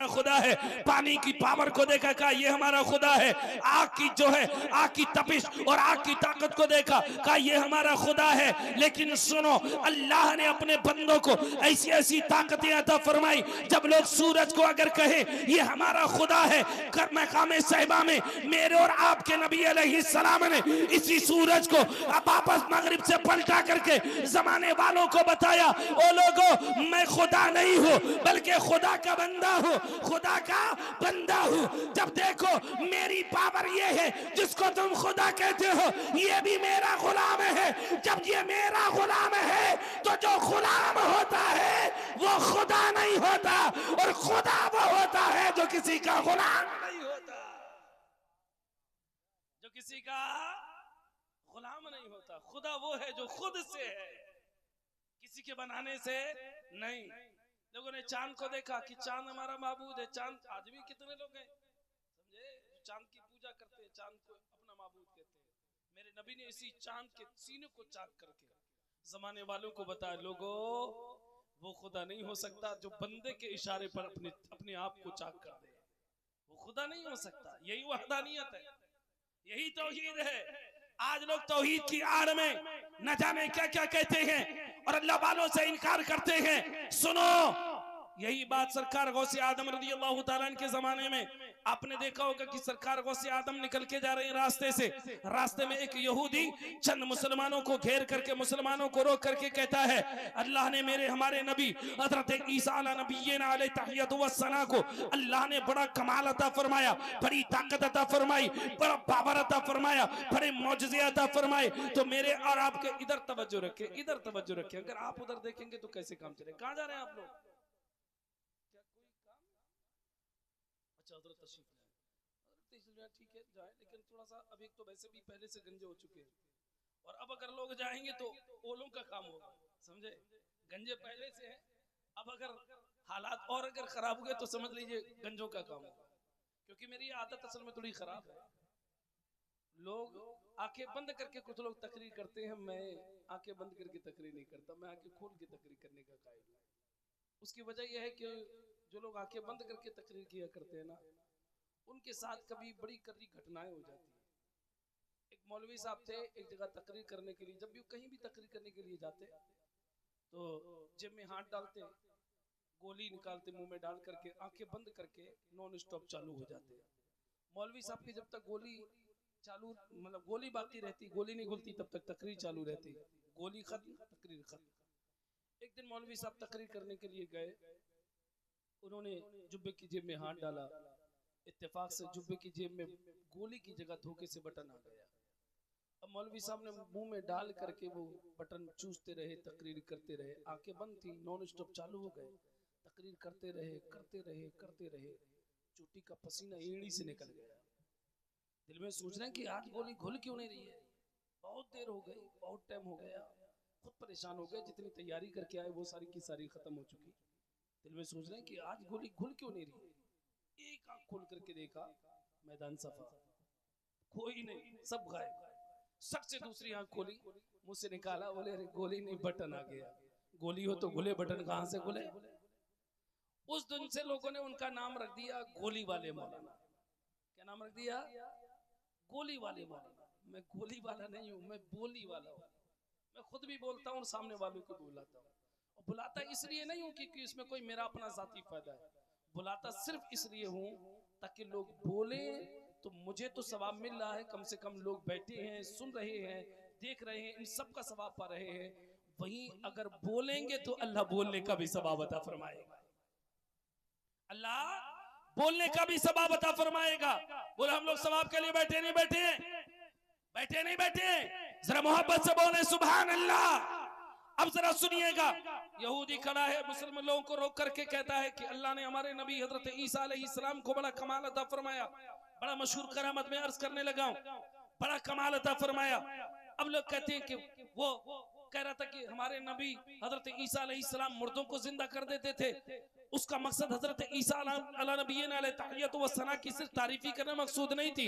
खुदा है। पानी की पावर को देखा, कहा ये हमारा खुदा है। आग की जो है, आग की तपिश और आग की ताकत को देखा, कहा ये हमारा खुदा है। लेकिन सुनो, अल्लाह ने अपने बंदों को ऐसी ऐसी ताकतें अता फरमाई, जब लोग सूरज को अगर कहे ये हमारा खुदा है, मकाम साहिबा में मेरे और आपके नबी अलैहिस्सलाम ने इसी सूरज को अब वापस मगरिब से पलटा करके जमाने वालों को बताया, ओ लोगों, मैं खुदा नहीं हूं बल्कि खुदा का बंदा हूं, खुदा का बंदा हूं। जब देखो मेरी पावर ये है, जिसको तुम खुदा कहते हो ये भी मेरा गुलाम है। जब ये मेरा गुलाम है तो जो गुलाम होता है वो खुदा नहीं होता, और खुदा वो होता है जो किसी का गुलाम नहीं होता, जो किसी का गुलाम नहीं होता। खुदा वो है जो खुद से है, किसी के बनाने से नहीं। लोगों ने चांद को देखा कि चांद हमारा माबूद है। चांद आज भी कितने लोग हैं समझे, चांद की पूजा करते हैं, चांद को अपना माबूद कहते हैं। मेरे नबी ने इसी चांद के सीने को चाक करके जमाने वालों को बताया, लोगों वो खुदा नहीं हो सकता जो बंदे के इशारे पर अपने आप को चाक कर दे, वो खुदा नहीं हो सकता। यही वहदानियत है, यही तौहीद है। आज लोग तौहीद की आड़ में न जाने क्या क्या कहते हैं और अल्लाह वालों से इनकार करते हैं। सुनो, यही बात सरकार गौसे आदम रज़ियल्लाहु ताला अन्हु के जमाने में आपने देखा होगा कि सरकार गौसे आदम निकल के जा रहे हैं रास्ते से। रास्ते में एक यहूदी चंद मुसलमानों को घेर करके, मुसलमानों को रोक करके कहता है, अल्लाह ने हमारे नबी हजरत ईसा अलैहि तहियतु व सना को अल्लाह ने बड़ा कमाल अता फरमाया, बड़ी ताकत अता फरमाई, बड़ा पावर अता फरमाया, बड़े मौजज़े अता फरमाए। तो मेरे और आपके इधर तवज्जो रखें, इधर तवज्जो रखें। अगर आप उधर देखेंगे तो कैसे काम चले? कहां जा रहे हैं आप लोग? ठीक है जाए, लेकिन थोड़ा सा अभी तो वैसे भी पहले से गंजे हो चुके हैं, और अब अगर लोग जाएंगे तो ओलों का काम होगा, समझे? गंजे पहले से हैं, अब अगर हालात और अगर खराब हुए तो समझ लीजिए गंजों का काम होगा। क्योंकि मेरी आदत असल में थोड़ी खराब है, लोग आंखें बंद करके कुछ लोग तकरीर करते हैं, मैं आंखें बंद करके तकरीर नहीं करता, मैं आंखें खोल के तकरीर करने का कायल हूं। उसकी वजह यह है कि जो लोग आंखें बंद करके तकरीर किया करते हैं ना, उनके साथ कभी बड़ी कड़ी घटनाएं हो जाती हैं। एक मौलवी साहब थे, एक जगह तकरीर करने के लिए, जब भी कहीं भी तकरीर करने के लिए जाते तो जेब में हाथ डालते, गोली निकालते, मुंह में डाल करके आंखें बंद करके नॉन स्टॉप चालू हो जाते। मौलवी साहब की जब तक गोली चालू, मतलब गोली बाकी रहती, गोली नहीं खुलती, तब तक तकरीर चालू रहती। गोली खत्म, तकरीर खत्म। एक दिन मौलवी साहब तकरीर करने के लिए गए, उन्होंने जुब्बे की जेब में हाथ डाला, इत्तेफाक से जुब्बे की जेब में गोली की जगह धोखे से बटन आ गया। अब मौलवी साहब ने मुंह में डाल करके वो बटन चूसते रहे, तकरीर करते रहे, आंखें बंद थी, नॉन स्टॉप चालू हो गए, तकरीर करते रहे करते रहे करते रहे, चोटी का पसीना एड़ी से निकल गया। दिल में सोच रहे हैं कि आज गोली खुल क्यों नहीं रही है, बहुत देर हो गई, बहुत टाइम हो गया, खुद परेशान हो गए, जितनी तैयारी करके आए वो सारी की सारी खत्म हो चुकी। दिल में सोच रहे हैं कि आज गोली खुल क्यों नहीं रही। एक आंख खोल करके देखा, मैदान सफा, कोई नहीं, सब गायब। सट से दूसरी आंख खोली, मुंह से निकाला, बोले अरे गोली नहीं, बटन आ गया। गोली हो तो खुले, बटन कहां से खुले? उस दिन से लोगों ने उनका नाम रख दिया गोली वाले मौलाना। क्या नाम रख दिया? गोली वाले मौलाना। मैं गोली वाला नहीं हूं, मैं बोली वाला हूं। मैं खुद भी बोलता हूं और सामने वालों को बुलाता हूं, और बुलाता इसलिए नहीं हूं कि इसमें कोई मेरा अपना जाती फायदा है, बुलाता सिर्फ इसलिए हूं ताकि लोग बोले तो मुझे तो सवाब मिल रहा है, कम से कम लोग बैठे हैं, सुन रहे हैं, देख रहे हैं, इन सब का सवाब पा रहे हैं। वहीं अगर बोलेंगे तो अल्लाह बोलने का भी सवाब अता फरमाएगा, अल्लाह बोलने का भी सवाब अता फरमाएगा। बोले हम लोग सवाब के लिए बैठे नहीं बैठे, बैठे नहीं बैठे, जरा मोहब्बत से बोले सुभान अल्लाह। अब जरा सुनिएगा, यहूदी खड़ा है, मुसलमान लोगों को रोक करके कहता है कि अल्लाह ने हमारे नबी हजरत ईसा अलैहिस्सलाम को बड़ा कमाल अता फरमाया, बड़ा मशहूर करामत में अर्ज करने लगा हूं, बड़ा कमाल अता फरमाया। अब लोग कहते हैं कि वो कह रहा था कि हमारे नबी हजरत ईसा अलैहिस्सलाम मुर्दों को जिंदा कर देते थे। उसका मकसद हजरत ईसा अला नबीना अलैहि तहियत व सना की सिर्फ तारीफी करना मकसूद नहीं थी,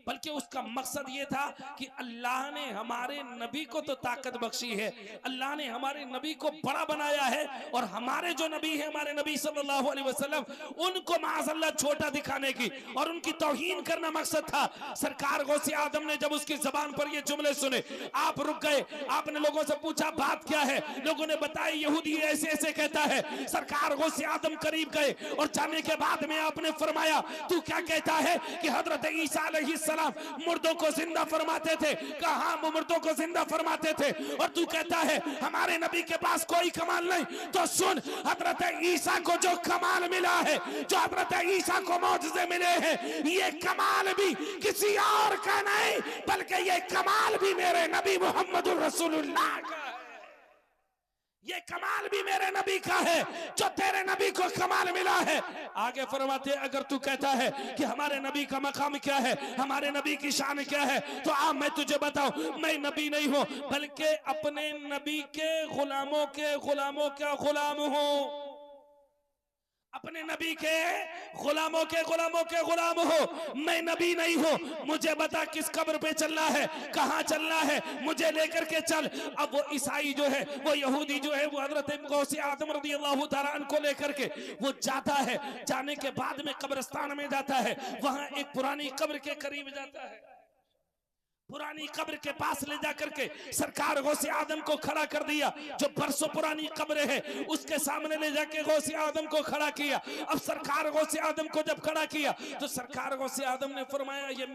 बल्कि उसका मकसद ये था कि अल्लाह ने हमारे नबी को तो ताकत बख्शी है, अल्लाह ने हमारे नबी को बड़ा बनाया है, और हमारे जो नबी है हमारे नबी सल्लल्लाहु अलैहि वसल्लम उनको माज़अल्लाह छोटा दिखाने की और उनकी तौहीन करना मकसद था। सरकार गौसे आदम ने जब उसकी जबान पर ये जुमले सुने, आप रुक गए। आपने लोगों से पूछा बात क्या है, लोगों ने बताया यहूदी ऐसे ऐसे कहता है। सरकार गौसे आदम करीब गए और जाने के बाद में आपने फरमाया तू क्या कहता है कि हजरत ईसा अलैहिस्सलाम मुर्दों को जिंदा फरमाते थे? कहा वो मुर्दों को जिंदा फरमाते थे, और तू कहता है हमारे नबी के पास कोई कमाल नहीं। तो सुन, हजरत ईसा को जो कमाल मिला है, जो हजरत ईसा को मौजज़े मिले हैं, ये कमाल भी किसी और का नहीं, बल्कि ये कमाल भी मेरे नबी मोहम्मद रसूलुल्लाह का है। ये कमाल भी मेरे नबी का है, जो तेरे नबी को कमाल मिला है। आगे फरमाते अगर तू कहता है कि हमारे नबी का मकाम क्या है, हमारे नबी की शान क्या है, तो आ मैं तुझे बताऊं, मैं नबी नहीं हूं, बल्कि अपने नबी के गुलामों का गुलाम हूं। अपने नबी के गुलामों के गुलाम हो। मैं नबी नहीं हूं। मुझे बता किस कब्र पे चलना है, कहां चलना है, मुझे लेकर के चल। अब वो ईसाई जो है, वो यहूदी जो है, वो हजरत गौसे आदम रज़ियल्लाहु ताला अन्हु को लेकर के वो जाता है। जाने के बाद में कब्रिस्तान में जाता है, वहां एक पुरानी कब्र के करीब जाता है। पुरानी कब्र के पास ले जाकर के सरकार गौसे आदम को खड़ा कर दिया। जो बरसों पुरानी कब्र है उसके सामने ले जाके गौसे आदम को खड़ा किया। अब सरकार गौसे आदम को जब खड़ा किया तो सरकार गौसे आदम ने फरमाया ये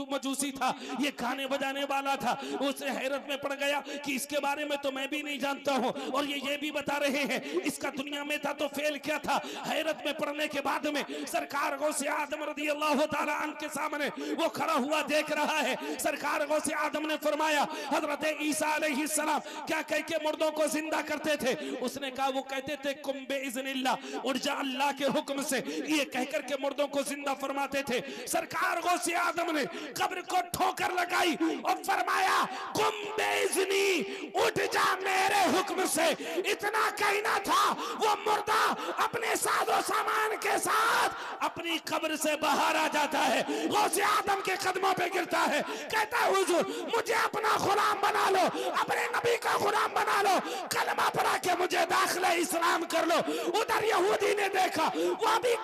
मजूसी था, ये गाने बजाने वाला था। उसे हैरत में पड़ गया कि इसके बारे में तो मैं भी नहीं जानता हूँ, और ये भी बता रहे हैं इसका दुनिया में था तो फेल क्या था। हैरत में पड़ने के बाद में सरकार गौसे आदम रज़ियल्लाहु ताला अन्हु के सामने वो खड़ा हुआ देख रहा है। सरकार से आदम ने फरमाया हजरत ईसा अलैहिस्सलाम क्या कह के मुर्दों को जिंदा करते थे? उसने कहा वो कहते थे कुम बेइज़्निल्लाह, उठ जा अल्लाह के हुक्म से, ये कहकर के मुर्दों को जिंदा फरमाते थे। सरकार गौसे आदम ने कब्र को ठोकर लगाई और फरमाया कुम बेइज़्नी, उठ जा मेरे हुक्म से। इतना कहना था वो मुर्दा अपने साजो सामान के साथ अपनी कब्र से बाहर आ जाता है, गौसे आदम के कदमों पे गिरता है, कहता है हुजूर मुझे अपना गुलाम बना लो, अपने नबी का गुलाम बना लो, कलमा पढ़ा के मुझे दाखिला इस्लाम कर लो। उधर यहूदी ने देखा, वो भी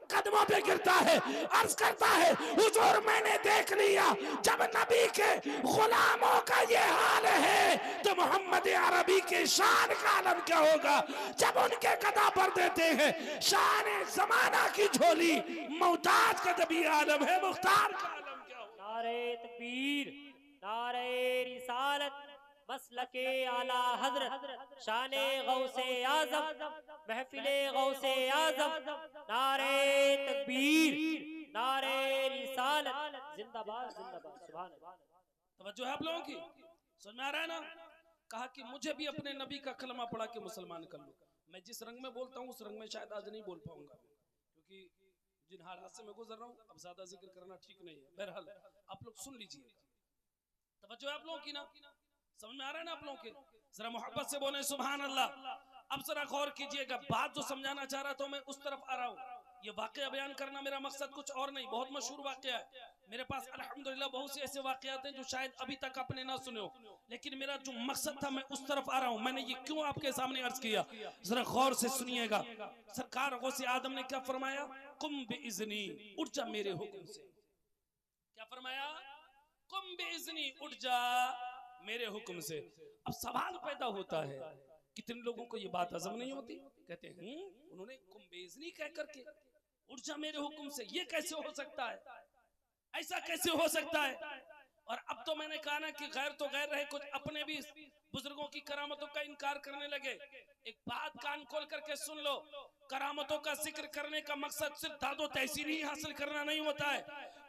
कदमों पे गिरता है, अर्ज करता है हुजूर मैंने देख लिया जब नबी के गुलामों का ये हाल है तो मोहम्मद अरबी की शान का आलम क्या होगा जब उनके कदा पर देते हैं। शान जमाना की झोली मोहताज का जब ये आलम है, मुख्तार का आलम क्या होगा। नारे तकबीर, नारे रिसालत, मसलके आला हजरत, शाने गौसे आजम, महफिले गौसे आजम, नारे तकबीर, नारे रिसालत, जिंदाबाद जिंदाबाद, सुभान अल्लाह। तवज्जो है आप लोगों की? समझ में आ रहा है ना? कहा कि मुझे भी अपने नबी का कलमा पढ़ा के मुसलमान कर लो। मैं जिस रंग में बोलता हूँ उस रंग में शायद आज नहीं बोल पाऊंगा, क्योंकि जिन हालात से मैं गुजर रहा हूँ अब ज्यादा जिक्र करना ठीक नहीं है। बहरहाल आप लोग सुन लीजिए। तवज्जो है आप लोगों की ना? समझ में आ रहा है ना आप लोगों के? जरा मोहब्बत से बोले सुभान अल्लाह। अब जरा गौर कीजिएगा, बात जो समझाना चाह रहा था मैं उस तरफ आ रहा हूँ। ये वाकया बयान करना मेरा मकसद कुछ और नहीं, बहुत मशहूर वाकया है। मेरे पास अल्हम्दुलिल्लाह बहुत से ऐसे वाकयात हैं जो शायद अभी तक आपने ना सुने हो, लेकिन मेरा जो मकसद था मैं उस तरफ आ रहा हूँ। मैंने ये क्यों आपके सामने अर्ज किया, जरा गौर से सुनिएगा। सरकार गौसे आदम ने क्या फरमाया? कुम बिइज़्नी, उठ जा मेरे हुक्म से। क्या फरमाया? कुम बिइज़्नी, उठ जा मेरे हुक्म से। अब सवाल पैदा होता है, कितने लोगों को ये बात हजम नहीं होती? कहते हैं उन्होंने कुम बिइज़्नी कह करके उठ जा मेरे हुक्म से, ये कैसे हो सकता है, ऐसा कैसे हो सकता है? और अब तो मैंने कहा ना कि गैर तो गैर रहे, कुछ अपने भी बुजुर्गों की करामतों का इनकार करने लगे। एक बात कान खोल करके सुन लो, करामतों का जिक्र करने का मकसद सिर्फ दादो तहसीन ही हासिल करना नहीं होता है,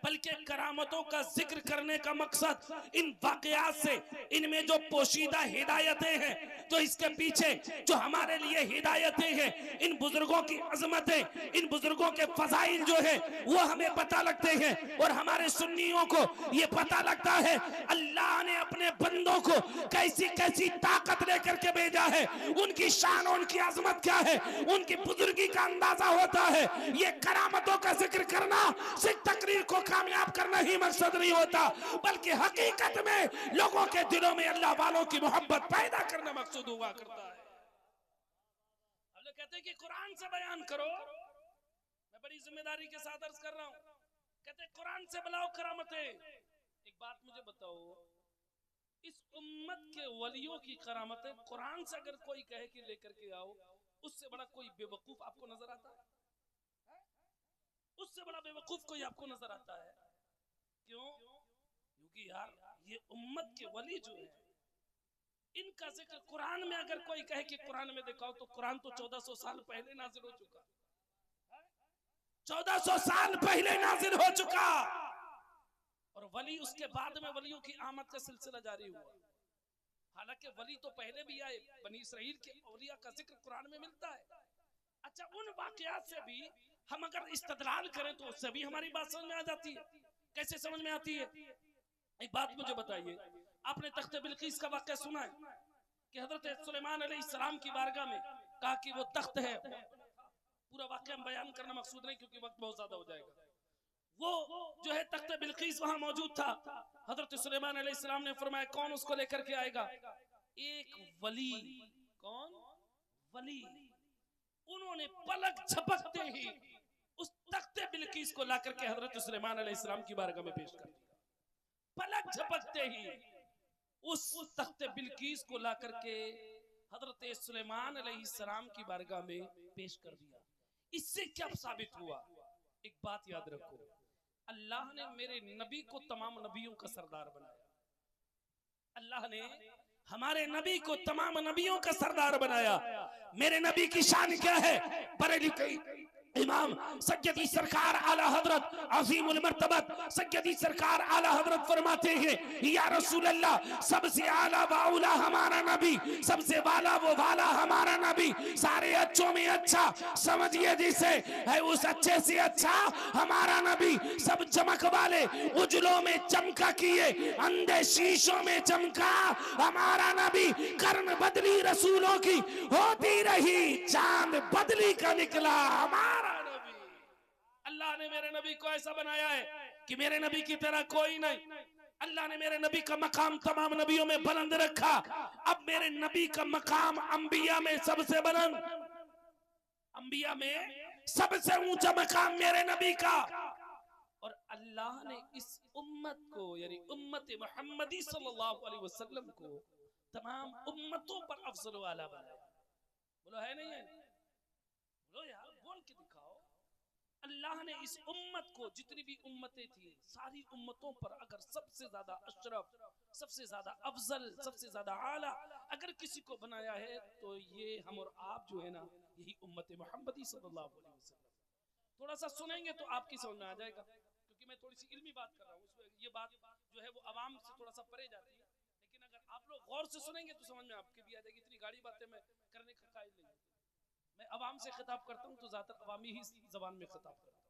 बल्कि करामतों का जिक्र करने का मकसद इन वाकयात से, इनमें जो पोशीदा हिदायतें हैं, तो इसके पीछे जो हमारे लिए हिदायतें हैं, इन बुजुर्गों की अजमतें, इन बुजुर्गों के फजाइल जो है वो हमें पता लगते हैं। और हमारे सुन्नियों को ये पता लगता है अल्लाह ने अपने बंदों को कैसी कैसी कैसी ताकत लेकर के भेजा है, उनकी शान, उनकी अजमत क्या है, उनकी बुजुर्गी का अंदाजा होता है। ये करामतों का जिक्र करना सिर्फ तकरीर को कामयाब करना ही मकसद नहीं होता, बल्कि हकीकत में लोगों के दिलों में अल्लाह वालों की मोहब्बत पैदा करना मकसूद हुआ करता है। अब लोग कहते हैं कि कुरान से बयान करो, मैं बड़ी जिम्मेदारी के साथ अर्ज कर रहा हूं, कहते हैं कुरान से बुलाओ करामतें। एक बात मुझे बताओ, इस उम्मत के वलियों की करामतें कुरान से अगर कोई कहे कि लेकर के आओ, उससे बड़ा कोई बेवकूफ आपको नजर आता है? उससे बड़ा बेवकूफ कोई आपको नजर आता है? क्यों? क्योंकि यार ये उम्मत के वली जो है, इनका जिक्र कुरान में अगर कोई कहे कि कुरान में दिखाओ, तो कुरान तो 1400 साल पहले नाजिल हो चुका, 1400 साल पहले नाजिल हो चुका, और वली उसके बाद में वलियों की आमद का सिलसिला जारी हुआ। हालांकि वली तो पहले भी आए, बनी इसराइल के औलिया का जिक्र कुरान में मिलता है। अच्छा, उन वाकयात से भी हम अगर इस्तदलाल करें तो उससे भी हमारी बात समझ में आ जाती है। कैसे समझ में आती है? एक बात मुझे बताइए, आपने तख्ते बिल्किस का वाकया सुना है कि हजरत सुलेमान अलैहिस्सलाम की बारगाह में कहा कि वो तख्त है। पूरा वाकया बयान करना मकसूद नहीं क्योंकि वक्त बहुत ज्यादा हो जाएगा। वो जो है तख्ते बिल्किस वहां मौजूद था। हजरत सुलेमान अलैहिस्सलाम ने फरमाया कौन उसको लेकर के आएगा? एक वली। कौन? वली। उन्होंने पलक झपकते ही उस तख्ते बिल्किस को लाकर के हजरत सुलेमान अलैहिस्सलाम की बारगाह में पेश कर दिया। पलक झपकते ही उस तख्ते बिल्किस को लाकर के हजरत सुलेमान अलैहिस्सलाम की बारगाह में पेश कर दिया। इससे क्या साबित हुआ? एक बात याद रखो, अल्लाह ने मेरे नबी को तमाम नबियों का सरदार बनाया। अल्लाह ने हमारे नबी को तमाम नबियों का सरदार बनाया। मेरे नबी की शान क्या है? बरेली इमाम सैयदी सरकार आला हजरत अजीमुल मर्तबत सैयदी सरकार आला हजरत फरमाते हैं, या रसूल अल्लाह, सबसे आला वाउला हमारा नबी, सबसे वाला वो वाला हमारा नबी, सारे अच्छों में अच्छा समझिए जिसे है उस अच्छे से अच्छा हमारा नबी, सब चमक वाले उजलों में चमका किए, अंधे शीशों में चमका हमारा नबी, कर्म बदली रसूलों की होती रही, चांद बदली का निकला हमारा। अल्लाह ने मेरे नबी को ऐसा बनाया है कि मेरे नबी की तरह कोई नहीं। अल्लाह ने मेरे नबी का मकाम तमाम नबियों में बुलंद रखा। अब मेरे नबी का मकाम अंबिया में सबसे बुलंद, अंबिया में सबसे ऊंचा मकाम मेरे नबी का। और अल्लाह ने इस उम्मत को यानी उम्मत मुहम्मदी सल्लल्लाहु अलैहि वसल्लम को तमाम उम्मतों पर अफजल वाला बनाया। बोलो है नहीं है? बोलो यार, बोल के दिखाओ। अल्लाह ने इस उम्मत को, जितनी भी उम्मतें थी, सारी उम्मतों पर अगर सबसे ज्यादा अशरफ, सबसे ज्यादा अफजल, सबसे ज्यादा आला अगर किसी को बनाया है तो ये हम और आप जो है ना, यही उम्मत मुहम्मदी सल्लल्लाहु अलैहि वसल्लम। थोड़ा सा सुनेंगे तो आपकी समझ में आ जाएगा, क्योंकि मैं थोड़ी सी इल्मी बात कर रहा हूँ, ये बात जो है वो आवाम से थोड़ा सा परे जाती है, लेकिन अगर आप लोग गौर से सुनेंगे तो समझ में आपके भी आ जाएगी। इतनी गाड़ी बातें मैं करने का कायल नहीं, मैं अवाम से खिताब करता हूं तो ज्यादातर अवामी ही जबान में खिताब करता हूं।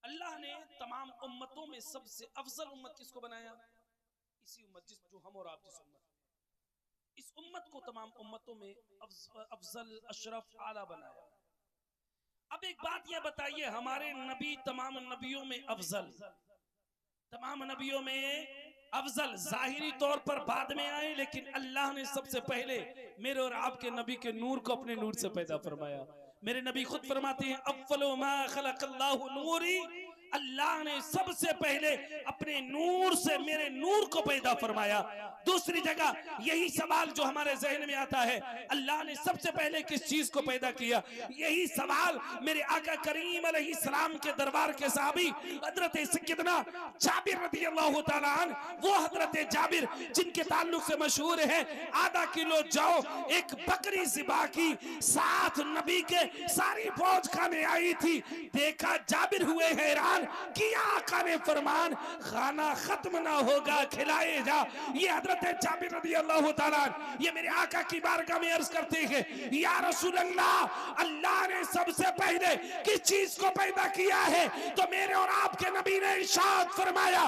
अल्लाह ने तमाम उम्मतों में सबसे अफजल उम्मत किसको बनाया? इसी उम्मत जो हम और आप जिस उम्मत, इस उम्मत को तमाम उम्मतों में अफजल अशरफ आला बनाया। अब एक बात यह बताइए, हमारे नबी तमाम नबियों में अफजल, तमाम नबियों में अफजल जाहिरी तौर पर बाद में आए, लेकिन अल्लाह ने सबसे पहले मेरे और आपके नबी के नूर को अपने नूर से पैदा फरमाया। मेरे नबी खुद फरमाते हैं, अव्वलु मा खलक़ल्लाहु नूरी, अल्लाह ने सबसे पहले अपने नूर से मेरे नूर को पैदा फरमाया। दूसरी जगह यही सवाल जो हमारे जहन में आता है, अल्लाह ने सबसे पहले किस चीज को पैदा किया? यही सवाल मेरे आका करीम अलैहिस्सलाम के दरबार के साहबी हजरत सैयदना जाबिर रदियल्लाहु ताला अन्हु, वो हजरत जाबिर जिनके ताल्लुक से मशहूर है, आधा किलो जौ एक बकरी ज़िबा की, साथ नबी के सारी फौज खाने आई थी। देखा जाबिर हुए हैरान, ऐलान किया आका ने फरमान, खाना खत्म ना होगा, खिलाए जा। ये हजरत जाबिर रज़ी अल्लाह ताला ये मेरे आका की बारगाह में अर्ज करते हैं, या रसूल अल्लाह, अल्लाह ने सबसे पहले किस चीज को पैदा किया है? तो मेरे और आपके नबी ने इरशाद फरमाया,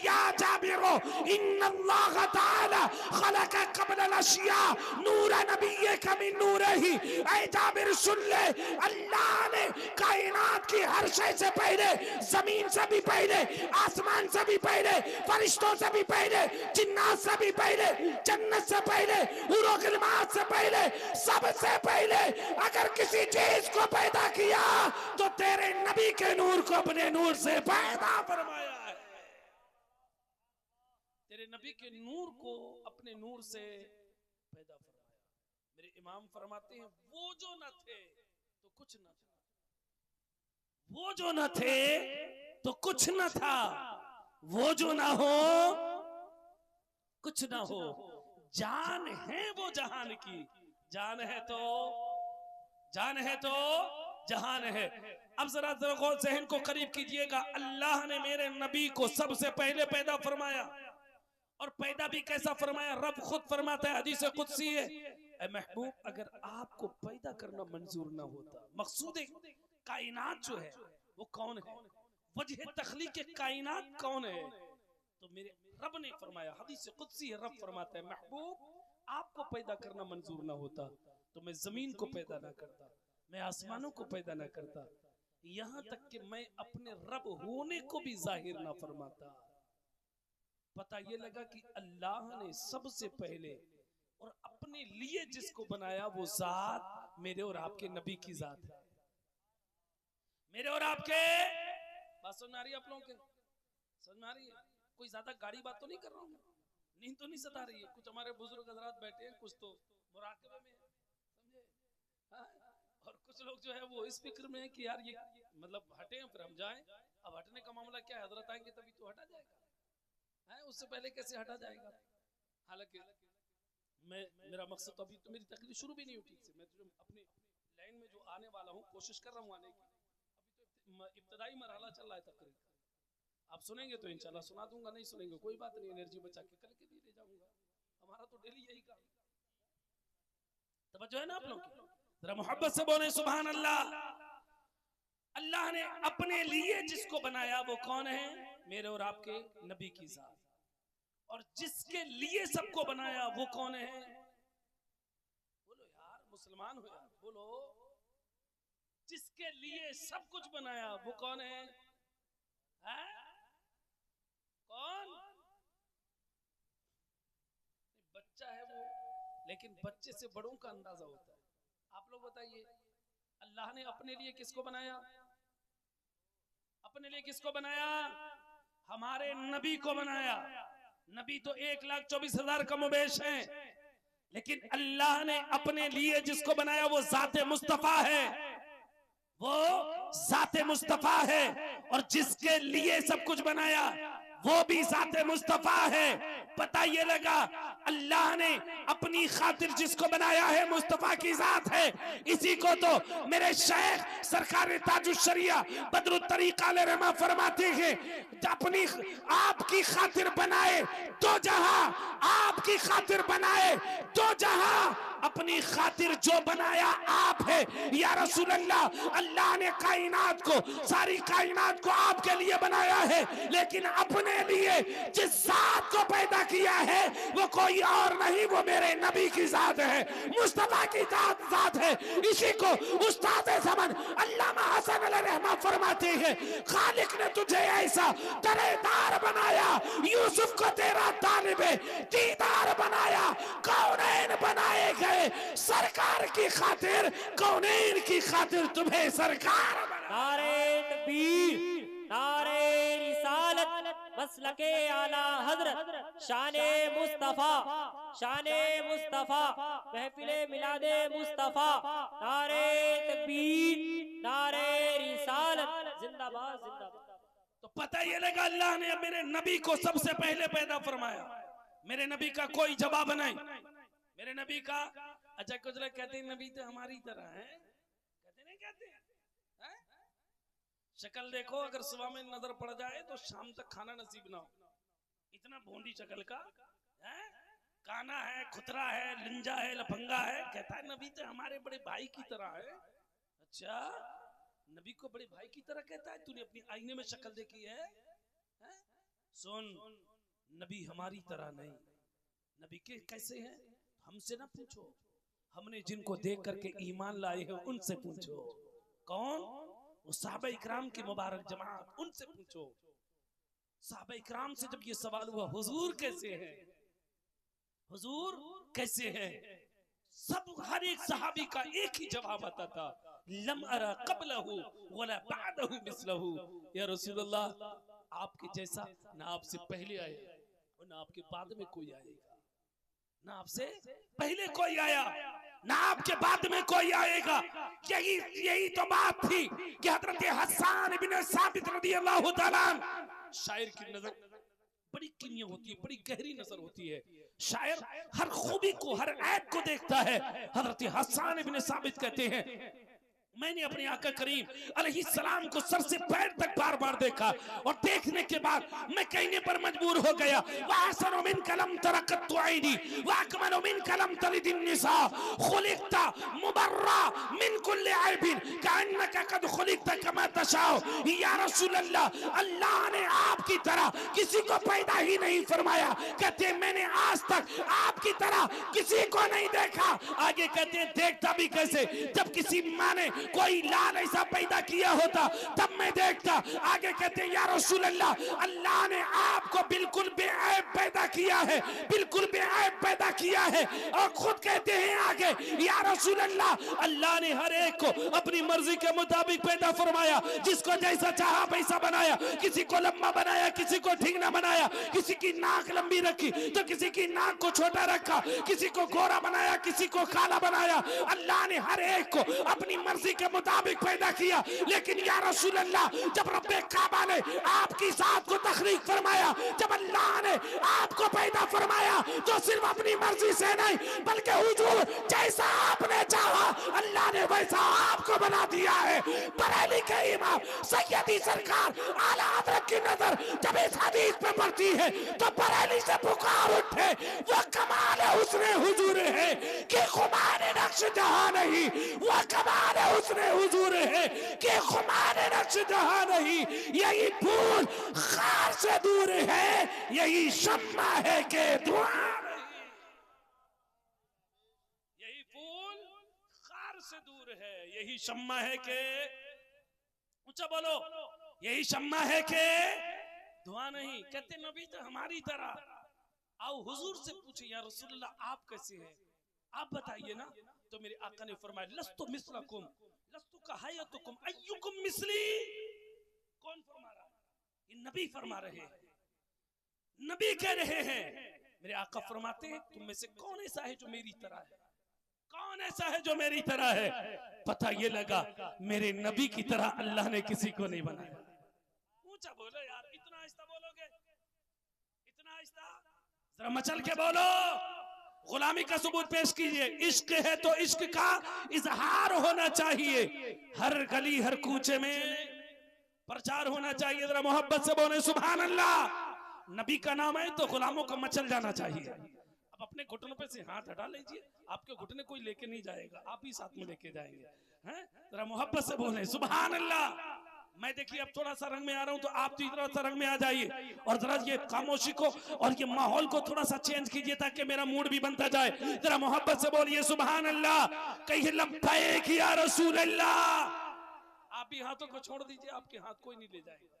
या जाबिरो इन्नल्लाह ताला खलक क़ब्ल अल-अशिया नूर नबिय्यिका मिन नूरिही। ऐ जाबिर सुन ले, अल्लाह ने कायनात की हर शय से पहले, जमीन से भी पहले, आसमान से भी पहले, फरिश्तों से भी पहले, जिन्नात से भी पहले, जन्नत से पहले, हुरो गिलमात से पहले, सबसे पहले अगर किसी चीज को पैदा किया तो तेरे नबी के नूर को अपने नूर से पैदा फरमाया है। तेरे नबी के नूर को अपने नूर से पैदा फरमाया। मेरे इमाम फरमाते हैं, वो जो न थे तो कुछ न था, वो जो न थे तो कुछ न था, वो जो ना हो कुछ ना हो। जान है वो जहान की, जान है तो जहान है। अब जरा गौर ज़हन को करीब कीजिएगा। अल्लाह ने मेरे नबी को सबसे पहले पैदा फरमाया, और पैदा भी कैसा फरमाया? रब खुद फरमाता है, हदीस कुदसी है, ऐ महबूब, अगर आपको पैदा करना मंजूर ना होता, मकसूद कायनात जो है वो कौन है, वजह तख्लीक कायनात कौन है, तो मेरे रब ने फरमाया, हदीस कुदसी है, रब फरमाता है, महबूब आपको पैदा करना मंजूर ना होता तो मैं जमीन को पैदा ना करता, मैं आसमानों को पैदा ना करता, यहां तक कि मैं अपने रब होने को भी जाहिर ना फरमाता। पता ये लगा कि अल्लाह ने सबसे पहले और अपने लिए जिसको बनाया वो जात मेरे और आपके नबी की जात है। मेरे और आपके बात सुन आ रही है? आप लोगों के समझ में आ रही है? कोई ज्यादा गाड़ी बात तो नहीं कर रहा हूँ, नींद तो नहीं सता रही है? कुछ हमारे बुजुर्ग हजरात बैठे हैं, कुछ तो मुराकबे में है, समझे? हाँ? और कुछ लोग जो है वो इस फिक्र में है कि यार ये मतलब हटे फिर हम जाएं। अब हटने का मामला क्या है? हजरत आएंगे तभी तो हटा जाएगा, है? उससे पहले कैसे हटा जाएगा? हालांकि मेरा मकसद तो अभी तो मेरी तकरीर शुरू भी नहीं हुई ठीक से, मैं तो अपनी लाइन में जो आने वाला हूँ कोशिश कर रहा हूँ आने की। अभी तो इब्तदाई मरहला चल रहा है तकरीर। आप सुनेंगे तो इंशाल्लाह सुना दूंगा, नहीं सुनेंगे कोई बात नहीं, एनर्जी बचा के कल के लिए ले जाऊंगा। हमारा तो डेली यही काम। तवज्जो है ना आप लोग की? जरा मोहब्बत से बोले सुभान अल्लाह। अल्लाह ने अपने लिए जिसको बनाया वो कौन है? मेरे और आपके नबी की जात। और जिसके लिए सबको बनाया वो कौन है? बोलो यार, मुसलमान हो यार, बोलो। जिसके लिए सब कुछ बनाया वो कौन है? कौन? बच्चा है वो, लेकिन बच्चे से बड़ों का अंदाजा होता है। आप लोग बताइए, अल्लाह ने अपने लिए किसको बनाया? अपने लिए किसको बनाया? हमारे नबी को बनाया। नबी तो 1,24,000 का मुबेश है, लेकिन अल्लाह ने अपने लिए जिसको बनाया वो ज़ाते मुस्तफा है, वो ज़ाते मुस्तफा है। और जिसके लिए सब कुछ बनाया वो भी ज़ाते मुस्तफा है। पता ये लगा, अल्लाह ने अपनी खातिर जिसको बनाया है मुस्तफा की जात है। इसी को तो मेरे शेख सरकार ताजुश्शरिया बदरुत तरीका रहमा फरमाते हैं, अपनी आपकी खातिर बनाए तो जहां, आपकी खातिर बनाए तो जहां, अपनी खातिर जो बनाया आप है या रसूल अल्लाह। अल्लाह ने कायनात को, सारी कायनात को आपके लिए बनाया है, लेकिन अपने लिए जिस जात को पैदा किया है वो कोई और नहीं, वो मेरे नबी की जात है, मुस्तफा की जात है। इसी को उस्ताद ज़मान अल्लामा हसन अलैहिर्रहमा फरमाते हैं, खालिक ने तुझे ऐसा तरेदार बनाया, यूसुफ को तेरा तालिबे दीदार बनाया, कौनैन बनाए गए सरकार की खातिर, कौनैन की खातिर तुम्हें सरकार बनाया। नारे तकबीर, नारे रिसालत, मसलके आला हजरत, शाने मुस्तफा, शाने मुस्तफा, महफिले मिलादे मुस्तफा, नारे तकबीर, नारे रिसालत, जिंदाबाद जिंदाबाद। तो पता ये लगा, अल्लाह ने मेरे नबी को सबसे पहले पैदा फरमाया। मेरे नबी का कोई जवाब नहीं। मेरे नबी का, अच्छा कुछ लोग कहते हैं नबी तो हमारी तरह है, कहते नहीं कहते हैं? शक्ल देखो, अगर सुबह में नजर पड़ जाए तो शाम तक खाना नसीब ना हो। इतना भोंडी शक्ल का है, काना है, खुतरा है, लिंजा है, लफंगा है। कहता है नबी तो हमारे बड़े भाई की तरह है। अच्छा, नबी को बड़े भाई की तरह कहता है? तूने अपनी आईने में शक्ल देखी है? सुन, नबी हमारी तरह नहीं। नबी के कैसे हैं हमसे ना पूछो, हमने जिनको देख करके ईमान लाए हैं उनसे पूछो। कौन? वो साहबा इकराम की मुबारक जमात, उनसे पूछो। साहबा इकराम से जब ये सवाल हुआ हुजूर कैसे हैं, हुजूर कैसे हैं, सब हर एक सहाबी का एक ही जवाब आता था, लम अरा क़ब्लहु वला बअदहु मिस्लहु। या रसूलल्लाह, आपके जैसा ना आपसे पहले आया और ना आपके बाद में कोई आएगा। ना आपसे पहले कोई आया, ना आपके बाद में कोई आएगा। यही तो बात थी कि हजरत हसन इब्न साबित रदियल्लाहु ताला, शायर की नजर बड़ी किमिया होती है, बड़ी गहरी नजर होती है। शायर हर खूबी को, हर ऐब को देखता है। हजरत हसन इब्न साबित कहते हैं, मैंने अपने आका करीम अलैहिस्सलाम को सर से पैर तक बार बार देखा और देखने के बाद मैं कहने पर मजबूर हो गया, वाहसनु मिन कलम तरकत आईनी वाकमलु मिन कलम तलिदिन निसा खुलिकता मुबर्रा मिन कुल्लि ऐबिन कान्नका कद खुलिकता कमा तशाओ। या रसूल अल्लाह, अल्लाह ने आपकी तरह किसी को पैदा ही नहीं फरमाया। कहते मैंने आज तक आपकी तरह किसी को नहीं देखा। आगे कहते देखता भी कैसे, जब किसी माँ ने कोई लाल ऐसा पैदा किया होता तब मैं देखता। आगे कहते हैं या रसूल अल्लाह, अल्लाह ने आपको बिल्कुल बेऐब पैदा किया है, बिल्कुल बेऐब पैदा किया है। और खुद कहते हैं आगे, या रसूल अल्लाह, अल्लाह ने हर एक को अपनी मर्जी के मुताबिक पैदा फरमाया, जिसको जैसा चाहा वैसा बनाया। किसी को लंबा बनाया, किसी को ठीकना बनाया, किसी की नाक लंबी रखी तो किसी की नाक को छोटा रखा, किसी को गोरा बनाया, किसी को काला बनाया। अल्लाह ने हर एक को अपनी मर्जी के मुताबिक पैदा किया। लेकिन या रसूल अल्लाह, जब रब्बे काबा ने आपकी जात को तखलीक फरमाया, जब अल्लाह ने आपको पैदा फरमाया तो सिर्फ अपनी मर्जी से नहीं बल्कि हुजूर जैसा आपने चाहा अल्लाह ने वैसा आपको बना दिया है। बरेली के इमाम सैयदी सरकार आला हज़रत की नजर जब इस हदीस पे पड़ती है तो बरेली से पुकार उठे, वो कमाल हुस्न हुजूर है कि खुमार नक्श जहां नहीं, वो कमाल हुस्न हुजूर है कि खुमार नक्श जहां नहीं। यही फूल खार से दूर है, यही शम्मा है कि धुआं नहीं। यही फूल खार से दूर है, यही शम्मा है कि, ऊंचा बोलो, यही शम्मा है कि धुआं नहीं। कहते नबी तो हमारी तरह। आओ हुजूर से पूछे, या रसूलल्लाह आप कैसे हैं, आप बताइए ना। तो मेरे आका ने फरमाया, लस्तु मिस्लकुम लस्तु कहायतुकुम अय्युकुम मिस्ली। कौन फरमा रहा है? ये नबी फरमा रहे हैं, नबी कह रहे हैं। मेरे आका फरमाते हैं, तुम में से कौन ऐसा है जो मेरी तरह है? कौन ऐसा है जो मेरी तरह है? पता ये लगा मेरे नबी की तरह अल्लाह ने किसी को नहीं बनाया। ऊंचा बोलो यार, इतना आहिस्ता बोलोगे, इतना आहिस्ता, जरा मचल के बोलो। गुलामी का सबूत पेश कीजिए। इश्क है तो इश्क का इजहार होना चाहिए, हर गली हर कूचे में प्रचार होना चाहिए। जरा मोहब्बत से बोले सुभान अल्लाह। नबी का नाम है तो गुलामों को मचल जाना चाहिए। अब अपने घुटनों पे से हाथ हटा लीजिए, आपके घुटने कोई लेके नहीं जाएगा, आप ही साथ में लेके जाएंगे। हैं? जरा मोहब्बत से बोले सुभान अल्लाह। मैं देखिए अब थोड़ा सा रंग में आ रहा हूं तो आप थोड़ा सा रंग में आ जाइए और जरा ये खामोशी को और ये माहौल को थोड़ा सा चेंज कीजिए ताकि मेरा मूड भी बनता जाए। जरा मोहब्बत से बोलिए सुभान अल्लाह, कहिए लब्बैक या रसूल अल्लाह। आप भी हाथों को छोड़ दीजिए, आपके हाथ कोई नहीं ले जाएगा।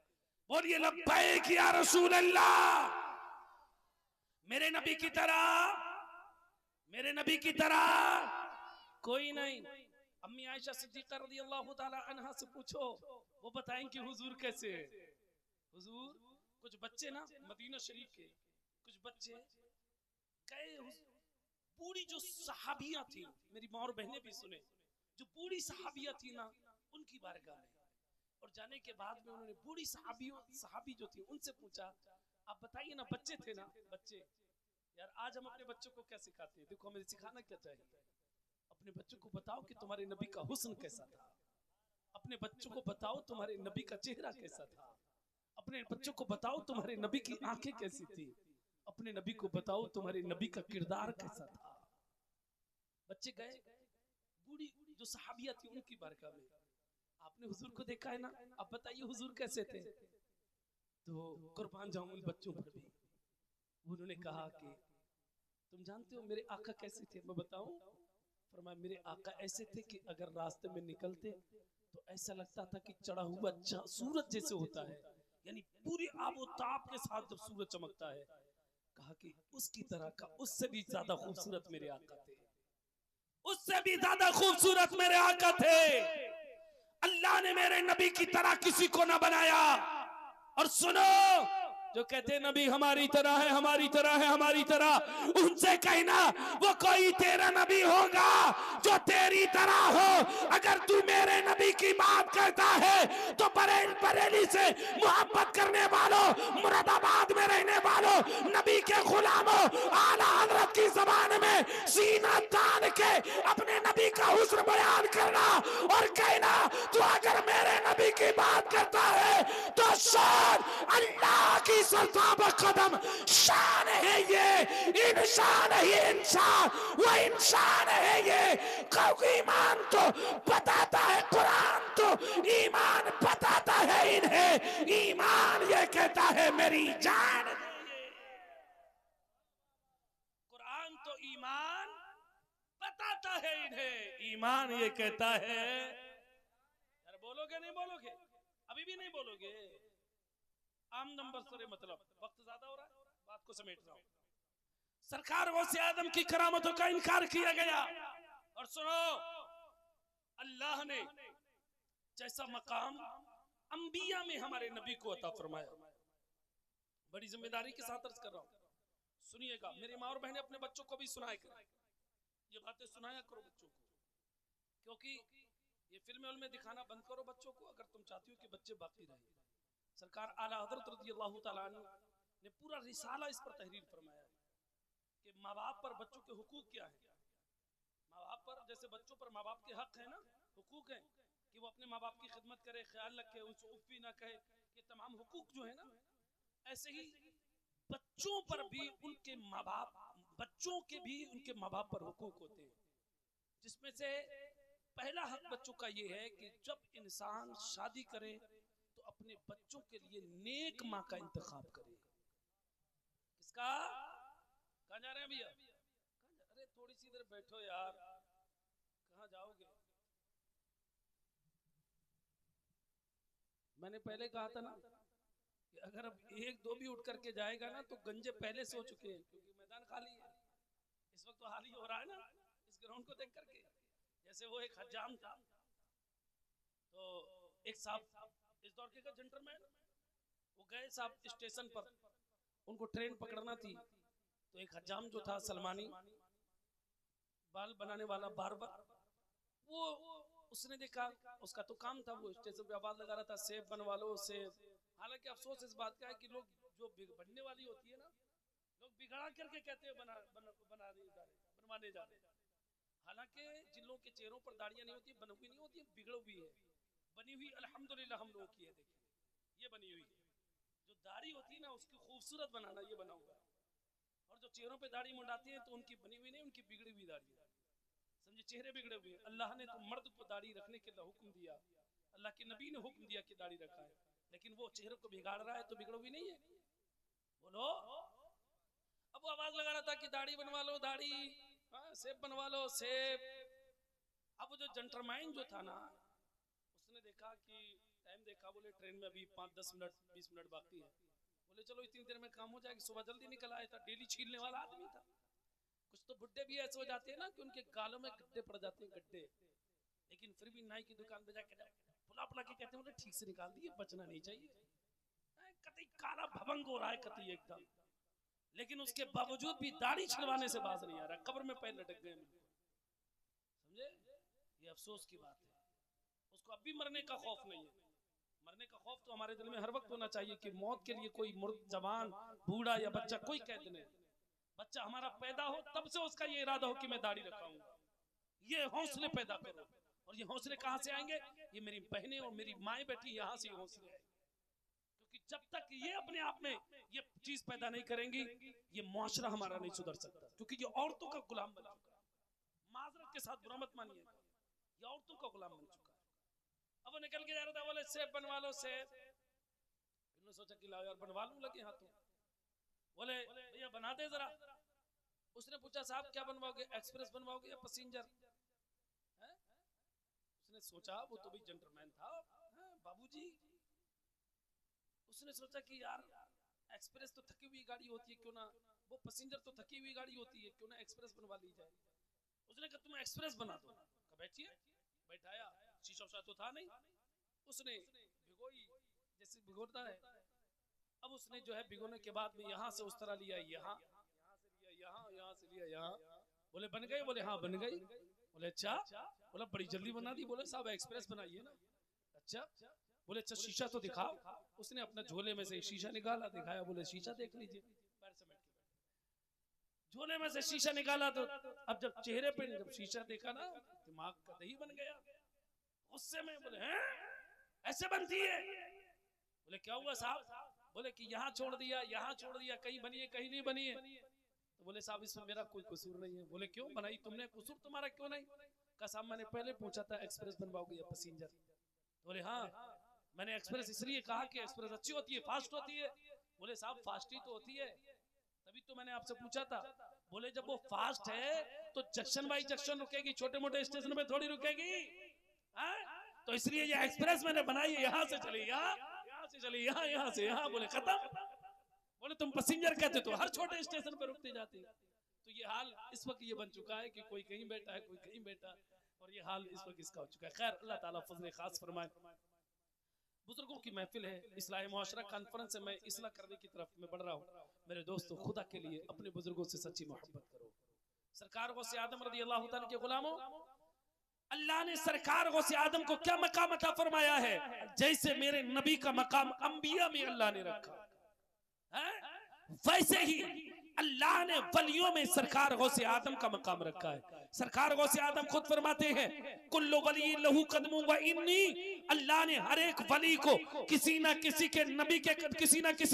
बोलिए लब्बैक या रसूल अल्लाह। मेरे नबी की तरह, मेरे नबी की तरह कोई नहीं। अम्मी आयशा सिद्दीक़ा रज़ियल्लाहु ताला अन्हा से पूछो, वो बताएं कि हुजूर कैसे है। हुजूर, कुछ बच्चे ना मदीना शरीफ के कुछ बच्चे गए, पूरी जो सहाबियां थी, मेरी माँ और बहनें भी सुने, जो बूढ़ी सहाबियां थी ना उनकी बारगाह में, और जाने के बाद में उन्होंने बूढ़ी सहाबी जो थी उनसे पूछा, आप बताइए ना, बच्चे थे ना, बच्चे यार आज हम अपने बच्चों को क्या सिखाते हैं? देखो हमें सिखाना क्या चाहिए, अपने बच्चों को बताओ कि तुम्हारे नबी का हुस्न कैसा था, अपने बच्चों को बताओ तुम्हारे नबी का चेहरा कैसा था, अपने बच्चों को बताओ तुम्हारे नबी की आंखें कैसी थी, अपने नबी को बताओ तुम्हारे नबी का किरदार कैसा था। बच्चे गए, बूढ़ी जो सहाबिया थी उनकी बारगाह में, आपने हुजूर को देखा है ना, अब बताइए हुजूर कैसे थे। तो कुर्बान जाऊं उन बच्चों पर भी। उन्होंने कहा कि तुम जानते हो मेरे आका कैसे थे, मैं बताऊं। फरमाया मेरे आका ऐसे थे कि अगर रास्ते में निकलते तो ऐसा लगता था कि चढ़ा हुआ सूरज जैसे होता है, यानी पूरी आबोताब के साथ जब सूरज चमकता है। कहा कि उसकी तरह का, उससे भी ज्यादा खूबसूरत मेरे आका थे, उससे भी ज्यादा खूबसूरत मेरे आका थे। अल्लाह ने मेरे नबी की तरह किसी को ना बनाया। और सुनो, जो कहते हैं नबी हमारी तरह है, हमारी तरह है, हमारी तरह, उनसे कहना वो कोई तेरा नबी होगा जो तेरी तरह हो। अगर तू मेरे नबी की बात करता है तो बरेली से मोहब्बत करने वालों, मुरादाबाद में रहने वालों, नबी के गुलामों, आला हजरत की जबान में सीना तान के अपने नबी का हुस्न बयान करना और कहना तू अगर मेरे नबी की बात करता है तो शान अल्लाह की सरताब कदम शान है ये, इंसान ही इंसान, वो इंसान है ये। ईमान तो बताता है कुरान, तो ईमान बताता है इन्हें, ईमान ये कहता है मेरी जान। कुरान तो ईमान बताता है इन्हें, ईमान ये कहता है। यार बोलोगे नहीं बोलोगे, अभी भी नहीं बोलोगे। आम नंबर सरे, मतलब वक्त ज्यादा हो रहा है, बात को समेट रहा हूं। सरकार गौसे आदम की करामतों का इनकार किया गया। और सुनो, अल्लाह ने जैसा मकाम अंबिया में हमारे नबी को अता फरमाया, बड़ी जिम्मेदारी के साथ अर्ज कर रहा हूं, सुनिएगा। मेरी माँ और बहनें अपने बच्चों को भी सुनाया करें, ये बातें सुनाया करो बच्चों को, क्योंकि ये फिल्में में दिखाना बंद करो बच्चों को, अगर तुम चाहती हो कि बच्चे बाकी रहे। सरकार आला हज़रत रज़ियल्लाहु ताला अन्हु ने पूरा रिसाला इस पर तहरीर फरमाया है कि माँ बाप पर बच्चों के हुकूक क्या है। माँ बाप पर, जैसे बच्चों पर माँ बाप के हक है ना, हुकूक है कि वो अपने माँ बाप की खिदमत करे, ख्याल रखे, उनसे उफ भी ना कहे, ये तमाम हुकूक जो है ना, ऐसे ही बच्चों पर भी उनके माँ बाप, बच्चों के भी उनके माँ बाप पर हुकूक होते हैं, जिसमें से पहला हक बच्चों का ये है कि जब इंसान शादी करे तो अपने बच्चों के लिए नेक माँ का इंतखाब करे। किसका? कहाँ जा रहे हैं भैया? अरे थोड़ी सी इधर बैठो यार, कहाँ जाओगे? मैंने पहले कहा था ना कि अगर अब एक दो भी उठ करके जाएगा ना तो गंजे पहले से हो चुके हैं, क्योंकि मैदान खाली है इस वक्त, तो हाल ही हो रहा है ना इस ग्राउंड को देख करके। जैसे वो एक हज्जाम था, तो एक साहब इस दौर के का जेंटलमैन, वो गए साहब स्टेशन पर, उनको ट्रेन पकड़ना थी, तो एक हज्जाम जो था सलमानी, बाल बनाने वाला बार्बर, वो उसने देखा, उसका तो काम था, वो स्टेशन पे आवाज लगा रहा था सेब बनवा लो सेब। हालांकि अफसोस इस बात का है कि लोग जो बनने वाली होती है ना, लोग बिगड़ा करके कहते हैं बनवाने जा रहे। हालांकि जिन लोगों के चेहरों पर दाढ़ियां नहीं होती, बनी हुई नहीं होती, बिगड़ हुई है। बनी हुई अल्हम्दुलिल्लाह हम लोगों की है, देखिए ये बनी हुई। जो दाढ़ी होती है ना उसकी खूबसूरत बनाना, ये बना हुआ। और जो चेहरों पे दाढ़ी मुंडाती है तो उनकी बनी हुई नहीं, उनकी बिगड़ी हुई दाढ़ी, समझे, चेहरे बिगड़े हुए। अल्लाह ने तो मर्द को दाढ़ी रखने के लिए हुक्म दिया, अल्लाह के नबी ने हुक्म दिया कि दाढ़ी रखा है, लेकिन वो चेहरे को बिगाड़ रहा है, तो बिगड़ हुई नहीं है। बोलो, अब वो आवाज लगा रहा था कि दाढ़ी बनवा लो दाढ़ी, सेब बनवा लो सेब। अब वो जो जेंटलमैन जो था ना, उसने देखा कि टाइम देखा, बोले ट्रेन में अभी 5-10 मिनट 20 मिनट बाकी है, बोले चलो इतनी देर में काम हो जाएगी। सुबह जल्दी निकल आया था, डेली छीलने वाला आदमी था। कुछ तो बुड्ढे भी ऐसे हो जाते हैं ना कि उनके गालों में गड्ढे पड़ जाते हैं, गड्ढे, लेकिन फिर भी नाई की दुकान पे जाके बुला बुला के कहते हैं बोले ठीक से निकाल दिए, बचना नहीं चाहिए। कतई काला भवंग हो रहा है कतई एकदम, लेकिन उसके बावजूद भी दाढ़ी छिलवाने से बाज नहीं आ रहा, कब्र में पैर लटक गए, समझे। ये अफसोस की बात है। उसको अब भी मरने का खौफ नहीं है। मरने का खौफ तो हमारे दिल में हर वक्त होना चाहिए कि मौत के लिए कोई मुर्द, जवान, बूढ़ा या बच्चा कोई कैद नहीं। बच्चा हमारा पैदा हो तब से उसका ये इरादा हो कि मैं दाढ़ी रखाऊंगा, ये हौसले पैदा करो। और ये हौसले कहां से आएंगे? ये मेरी बहनें और मेरी माएं बैठी यहां से हौसले आएंगे। क्योंकि जब तक ये अपने आप में ये चीज पैदा नहीं करेंगी, ये मुआशरा हमारा नहीं सुधर सकता। क्योंकि ये औरतों का गुलाम बन चुका है। माजरत के साथ बुरा मत मानिए, ये औरतों का गुलाम बन चुका है। अब वो निकल के जा रहा था, बोले सेब बनवा लो सेब। इन्होंने सोचा कि लाओ यार बनवा लूं, लगे हाथों। बोले भैया बना दे जरा। उसने पूछा साहब क्या बनवाओगे, एक्सप्रेस बनवाओगे या पैसेंजर? उसने सोचा, वो तो भी जेंटलमैन था बाबूजी। उसने सोचा कि यार एक्सप्रेस तो थकी हुई गाड़ी होती है, क्यों ना वो पैसेंजर तो थकी हुई गाड़ी होती है, क्यों ना एक्सप्रेस बनवा ली जाए। उसने कहा तुम एक्सप्रेस बना दो। कहा बैठिए। बैठाया, शीशा उषा तो था नहीं। उसने भिगोई जैसे भिगोता है। अब उसने जो है भिगोने के बाद में यहाँ से उस तरह लिया, यहाँ से लिया, यहाँ से लिया, यहाँ। बोले बन गई? बोले हाँ बन गई। बोले अच्छा? बोला बड़ी जल्दी बना दी। बोले साहब एक्सप्रेस बनाइए ना। अच्छा। बोले अच्छा शीशा तो दिखाओ। उसने अपना झोले में से शीशा निकाला, दिखाया। बोले शीशा देख लीजिए। झोले में से शीशा निकाला तो अब जब चेहरे पे जब शीशा देखा ना, दिमाग का दही बन गया। गुस्से में बोले हैं ऐसे बनती है? बोले क्या हुआ साहब? बोले कि यहाँ छोड़ दिया, यहाँ छोड़ दिया, कहीं बनी है कहीं नहीं बनी है। तो बोले साहब इसमें मेरा कोई कसूर नहीं है। बोले क्यों बनाई तुमने, कसूर तुम्हारा क्यों नहीं? कहा साहब मैंने पहले पूछा था एक्सप्रेस बनवाओगे या पैसेंजर। बोले हाँ मैंने एक्सप्रेस इसलिए कहा कि एक्सप्रेस अच्छी होती है, फास्ट होती है। बोले साहब फास्ट ही तो होती है, तभी तो मैंने आपसे पूछा था। बोले जब वो फास्ट है तो जंक्शन बाई जंक्शन रुकेगी, छोटे मोटे स्टेशन पे थोड़ी रुकेगी। तो इसलिए ये एक्सप्रेस मैंने बनाई है, यहाँ से चली यहाँ, यहाँ से चली यहाँ, यहाँ से यहाँ। बोले खत्म। बोले तुम पैसेंजर कहते तो हर छोटे स्टेशन पे रुकती जाती। तो ये हाल इस वक्त ये बन चुका है कि कोई कहीं बैठा है, कोई कहीं बैठा, और ये हाल इस वक्त इसका हो चुका है। खैर अल्लाह ताला फजल खास फरमाए। बुजुर्गों की महफिल है, इस्लाही मुआशरा कॉन्फ्रेंस से मैं इसलाह करने की तरफ में बढ़ रहा हूँ। मेरे दोस्तों खुदा के लिए अपने बुजुर्गों से सच्ची मोहब्बत करो। सरकार गौसे आदम रज़ी अल्लाह ताला के गुलामों, अल्लाह ने सरकार गौसे आदम को क्या मकाम अता फरमाया है? जैसे मेरे नबी का मकाम अंबिया में अल्लाह ने रखा है, वैसे ही अल्लाह ने वलियों में सरकार गौसे आदम का मकाम रखा है। सरकार गौसे आदम खुद फरमाते हैं कुल्लु वली लहू कदमु व इन्नी, अल्लाह ने हर एक वली को किसी ना किसी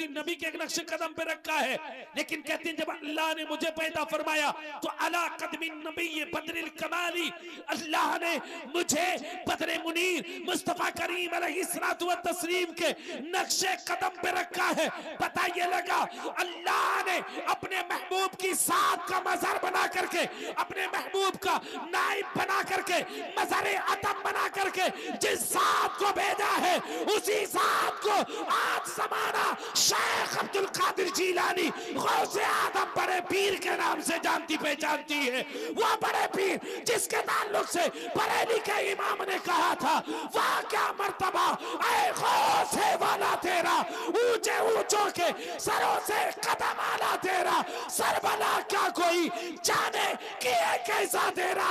नबी के नक्श कदम पे रखा है। लेकिन कहते हैं जब अल्लाह ने मुझे पैदा फरमाया तो अला कदमिन नबी बदरिल कमाली, अल्लाह ने मुझे बदरे मुनीर मुस्तफा करीम अलैहिस्सलातु व तस्लीम के नक्शे कदम पे रखा है। पता ये लगा अल्लाह ने अपने महबूब की साथ का मज़ार बना करके, अपने महबूब का नाइब बना करके, मज़ारे अतम बना करके जिस साथ को भेजा है उसी साथ को आज जमाना शेख अब्दुल कादिर जीलानी गौसे आदम बड़े पीर के नाम से जानती पहचानती है। वह बड़े पीर जिसके ताल्लुक से बरेली के इमाम ने कहा था वाह क्या मर्तबा ऐ गौसे वाला तेरा, ऊंचे ऊंचों के सरों से कदम आला तेरा, सरबला क्या कोई जाने कि कैसा तेरा,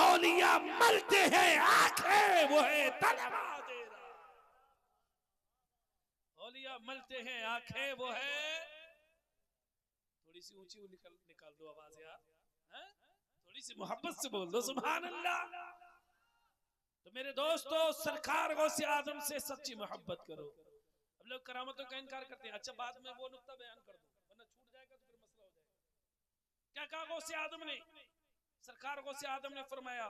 औलिया मलते हैं आंखें वो है तलवा तेरा, औलिया मलते हैं आंखें वो है। थोड़ी सी ऊंची निकाल दो आवाज यार, थोड़ी सी मोहब्बत से बोल दो सुभान अल्लाह। तो मेरे दोस्तों सरकार गौसे आदम से सच्ची मोहब्बत करो। अब लोग करामतों का इनकार करते हैं, अच्छा बाद में वो नुक्ता बयान कर दो वरना छूट जाएगा तो फिर मसला हो जाएगा। क्या कहा गौसे आदम ने? सरकार गौसे आदम ने फरमाया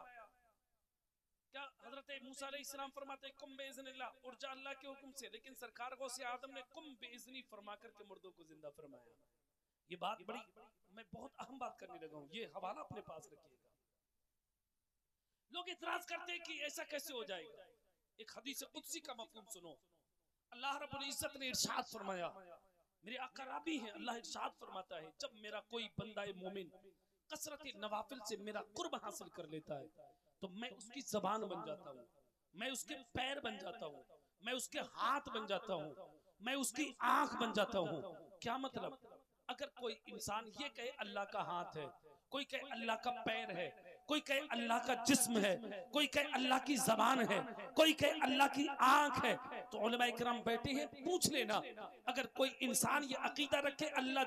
क्या हजरत मूसा अलैहिस्सलाम फरमाते कुम बेइज़्निल्लाह, उड़ जा अल्लाह के हुक्म से, लेकिन सरकार गौसे आदम ने कुम बेइज़्नी फरमा करके मुर्दों को जिंदा फरमाया। ये बात बड़ी, मैं बहुत अहम बात करने लगा हूं, ये हवाला अपने पास रखिएगा। लोग इतराज करते हैं कि ऐसा कैसे हो जाएगा। एक हदीस कुदसी का मफहूम सुनो। अल्लाह रब्बुल इज्जत ने इरशाद फरमाया, मेरे आका राबी हैं, अल्लाह इरशाद फरमाता है जब मेरा कोई बंदा मोमिन कसरत नवाफिल से मेरा कुर्ब हासिल कर लेता है तो मैं उसकी जबान बन जाता हूँ, मैं उसके पैर बन जाता हूँ, मैं उसके हाथ बन जाता हूँ, मैं उसकी आंख बन जाता हूँ। क्या मतलब? अगर कोई इंसान ये कहे अल्लाह का हाथ है, कोई कहे अल्लाह का पैर है, कोई कहे अल्लाह का जिस्म है, कोई कहे अल्लाह की जबान है, कोई कहे अल्लाह की आंख है, तो उलमा इकराम बैठे हैं, पूछ लेना अगर कोई इंसान ये अकीदा रखे अल्लाह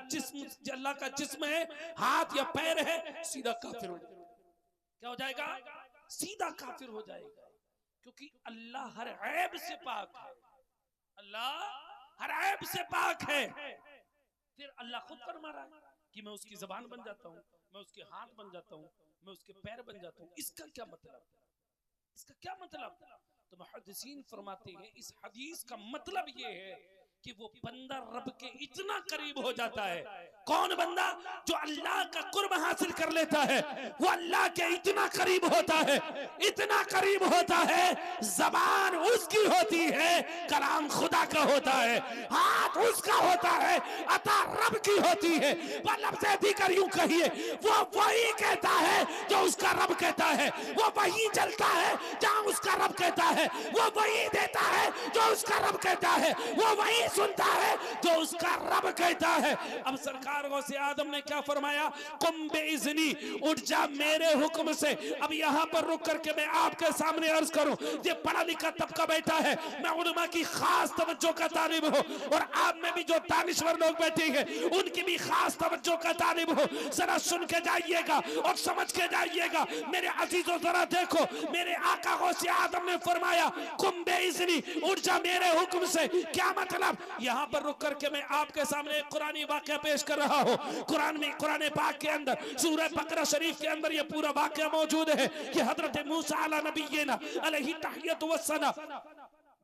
का जिस्म है, हाथ या पैर है, सीधा काफिर हो जाएगा। क्या हो जाएगा? सीधा काफिर हो जाएगा, क्योंकि अल्लाह हर ऐब से पाक है, अल्लाह हर ऐब से पाक है। फिर अल्लाह खुद फरमा रहा है कि मैं उसकी जबान बन जाता हूँ, मैं उसके हाथ बन जाता हूँ, मैं उसके पैर बन जाता हूँ। इसका क्या मतलब? इसका क्या मतलब? तो मुहद्दिसीन फरमाते हैं इस हदीस का मतलब ये है कि वो बंदा रब के इतना करीब हो जाता है। कौन बंदा? जो अल्लाह का कुर्ब हासिल कर लेता है, वो अल्लाह के इतना करीब होता है, इतना करीब होता है, जबान उसकी होती है, कलाम खुदा का होता है, हाथ उसका होता है, अता रब की होती है। मतलब से अधिकार यूं कहिए, वो वही कहता है जो उसका रब कहता है, वो वही चलता है जहां उसका रब कहता है, वो वही देता है जो उसका रब कहता है, वो वही सुनता है जो उसका रब कहता है। अब सरकार से आदम ने क्या फरमाया? कुम बेइज़नी, उठ जा मेरे हुक्म से। अब यहाँ पर रुक करके मैं आपके सामने अर्ज करूं, ये पढ़ा लिखा तबका बैठा है, मैं उलमा की खास तवज्जो का तालिब हूं, और आप में भी जो दानिश्वर लोग बैठे हैं उनकी भी खास तवज्जो का तालिब हूं। जरा सुन के जाइएगा और समझ के जाइएगा मेरे अजीजों, जरा देखो मेरे आका गौसे आदम ने फरमाया कुम बेइज़नी, उठ जा मेरे हुक्म से। क्या मतलब? यहाँ पर रुक करके मैं आपके सामने एक कुरानी वाक़या पेश कर रहा हूँ। कुरान में, कुरान पाक के अंदर सूरह बकरा शरीफ के अंदर ये पूरा वाक़या मौजूद है कि हजरत मूसा अला नबीना अलैहि तहियतु वस्सलाम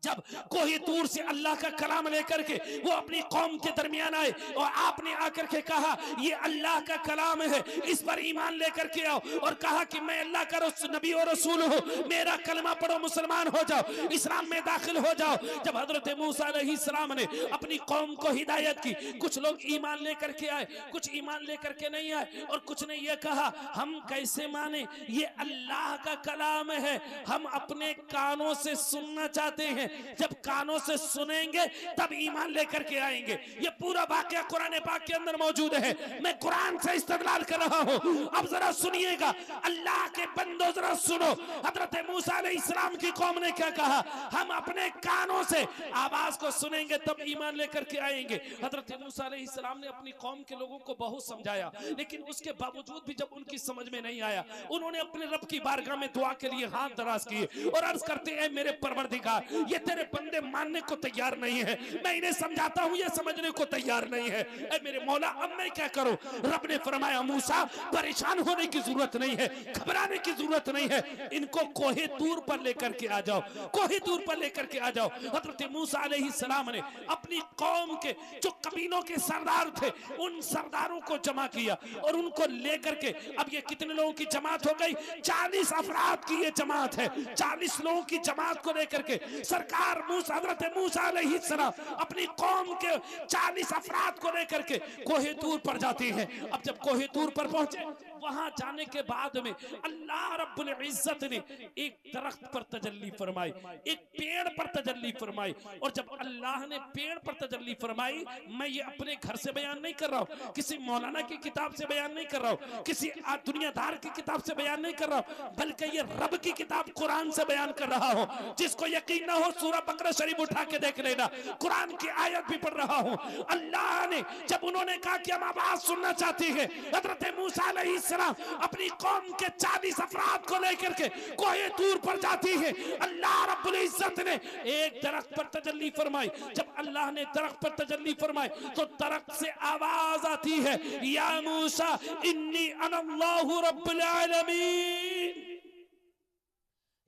जब कोही तूर से अल्लाह का कलाम लेकर के वो अपनी कौम के दरमियान आए और आपने आकर के कहा ये अल्लाह का कलाम है, इस पर ईमान लेकर के आओ, और कहा कि मैं अल्लाह का नबी और रसूल हूँ, मेरा कलमा पढ़ो, मुसलमान हो जाओ, इस्लाम में दाखिल हो जाओ। जब हजरत मूसा अलैहिस्सलाम ने अपनी कौम को हिदायत की, कुछ लोग ईमान लेकर के आए, कुछ ईमान लेकर के नहीं आए, और कुछ ने यह कहा हम कैसे माने, ये अल्लाह का कलाम है, हम अपने कानों से सुनना चाहते हैं, जब कानों से सुनेंगे तब ईमान लेकर के आएंगे। ये पूरा वाकया कुरान पाक के अंदर मौजूद है, मैं कुरान से इस्तेदलाल कर रहा हूं। अब जरा सुनिएगा, अल्लाह के बंदो जरा सुनो, हजरत मूसा अलैहिस्सलाम की कौम ने क्या कहा? हम अपने कानों से आवाज को सुनेंगे तब ईमान लेकर के आएंगे। हजरत मूसा अलैहिस्सलाम ने अपनी कौम के लोगों को बहुत समझाया, लेकिन उसके बावजूद भी जब उनकी समझ में नहीं आया, उन्होंने अपने रब की बारगाह में दुआ के लिए हाथ दराज किए और अर्ज करते हैं मेरे परवरदिगार, ये तेरे बंदे मानने को तैयार नहीं है, मैं इन्हें समझाता हूं ये समझने को तैयार नहीं है, ऐ मेरे मौला अब मैं क्या करूं? रब ने फरमाया मूसा परेशान होने की जरूरत नहीं है, घबराने की जरूरत नहीं है, इनको कोहे तूर पर लेकर के आ जाओ, कोहे तूर पर लेकर के आ जाओ। हजरत मूसा अलैहिस्सलाम ने अपनी कौम के जो कबीलों के सरदार थे उन सरदारों को जमा किया और उनको लेकर के, अब ये कितने लोगों की जमात हो गई? 40 अफराद की ये जमात है, 40 लोगों की जमात को लेकर के सरकार मूसा, हजरत मूसा अलैहिस्सलाम अपनी कौम के 40 अफराद को लेकर के कोहे तूर पर जाते हैं। अब जब कोहे तूर पर पहुंचे, वहां जाने के बाद में अल्लाह रब्बुल इज्जत ने एक दरख्त पर तजल्ली फरमाई, एक पेड़ पर तजल्ली फरमाई, और जब अल्लाह ने पेड़ पर तजल्ली फरमाई, मैं ये अपने घर से बयान नहीं कर रहा हूं, किसी मौलाना की किताब से बयान नहीं कर रहा हूं, किसी दुनियादार की किताब से बयान नहीं कर रहा हूं, बल्कि ये रब की किताब कुरान से बयान कर रहा हूं। जिसको यकीन ना हो सूरह बकरा शरीफ उठा के देख लेना, कुरान की आयत भी पढ़ रहा हूं। अल्लाह ने जब उन्होंने कहा कि हम आवाज सुनना चाहते हैं, हजरत मूसा अलैहिस्सलाम अपनी कौम के 40 अफराद को लेकर के कोहे तूर पर जाती है। अल्लाह रब्बुल इज्जत ने एक दरख्त पर तजल्ली फरमाई। जब अल्लाह ने दरख्त पर तजल्ली फरमाई तो दरख्त से आवाज आती है, या मूसा इन्नी अनल्लाहु रब्बुल आलमीन,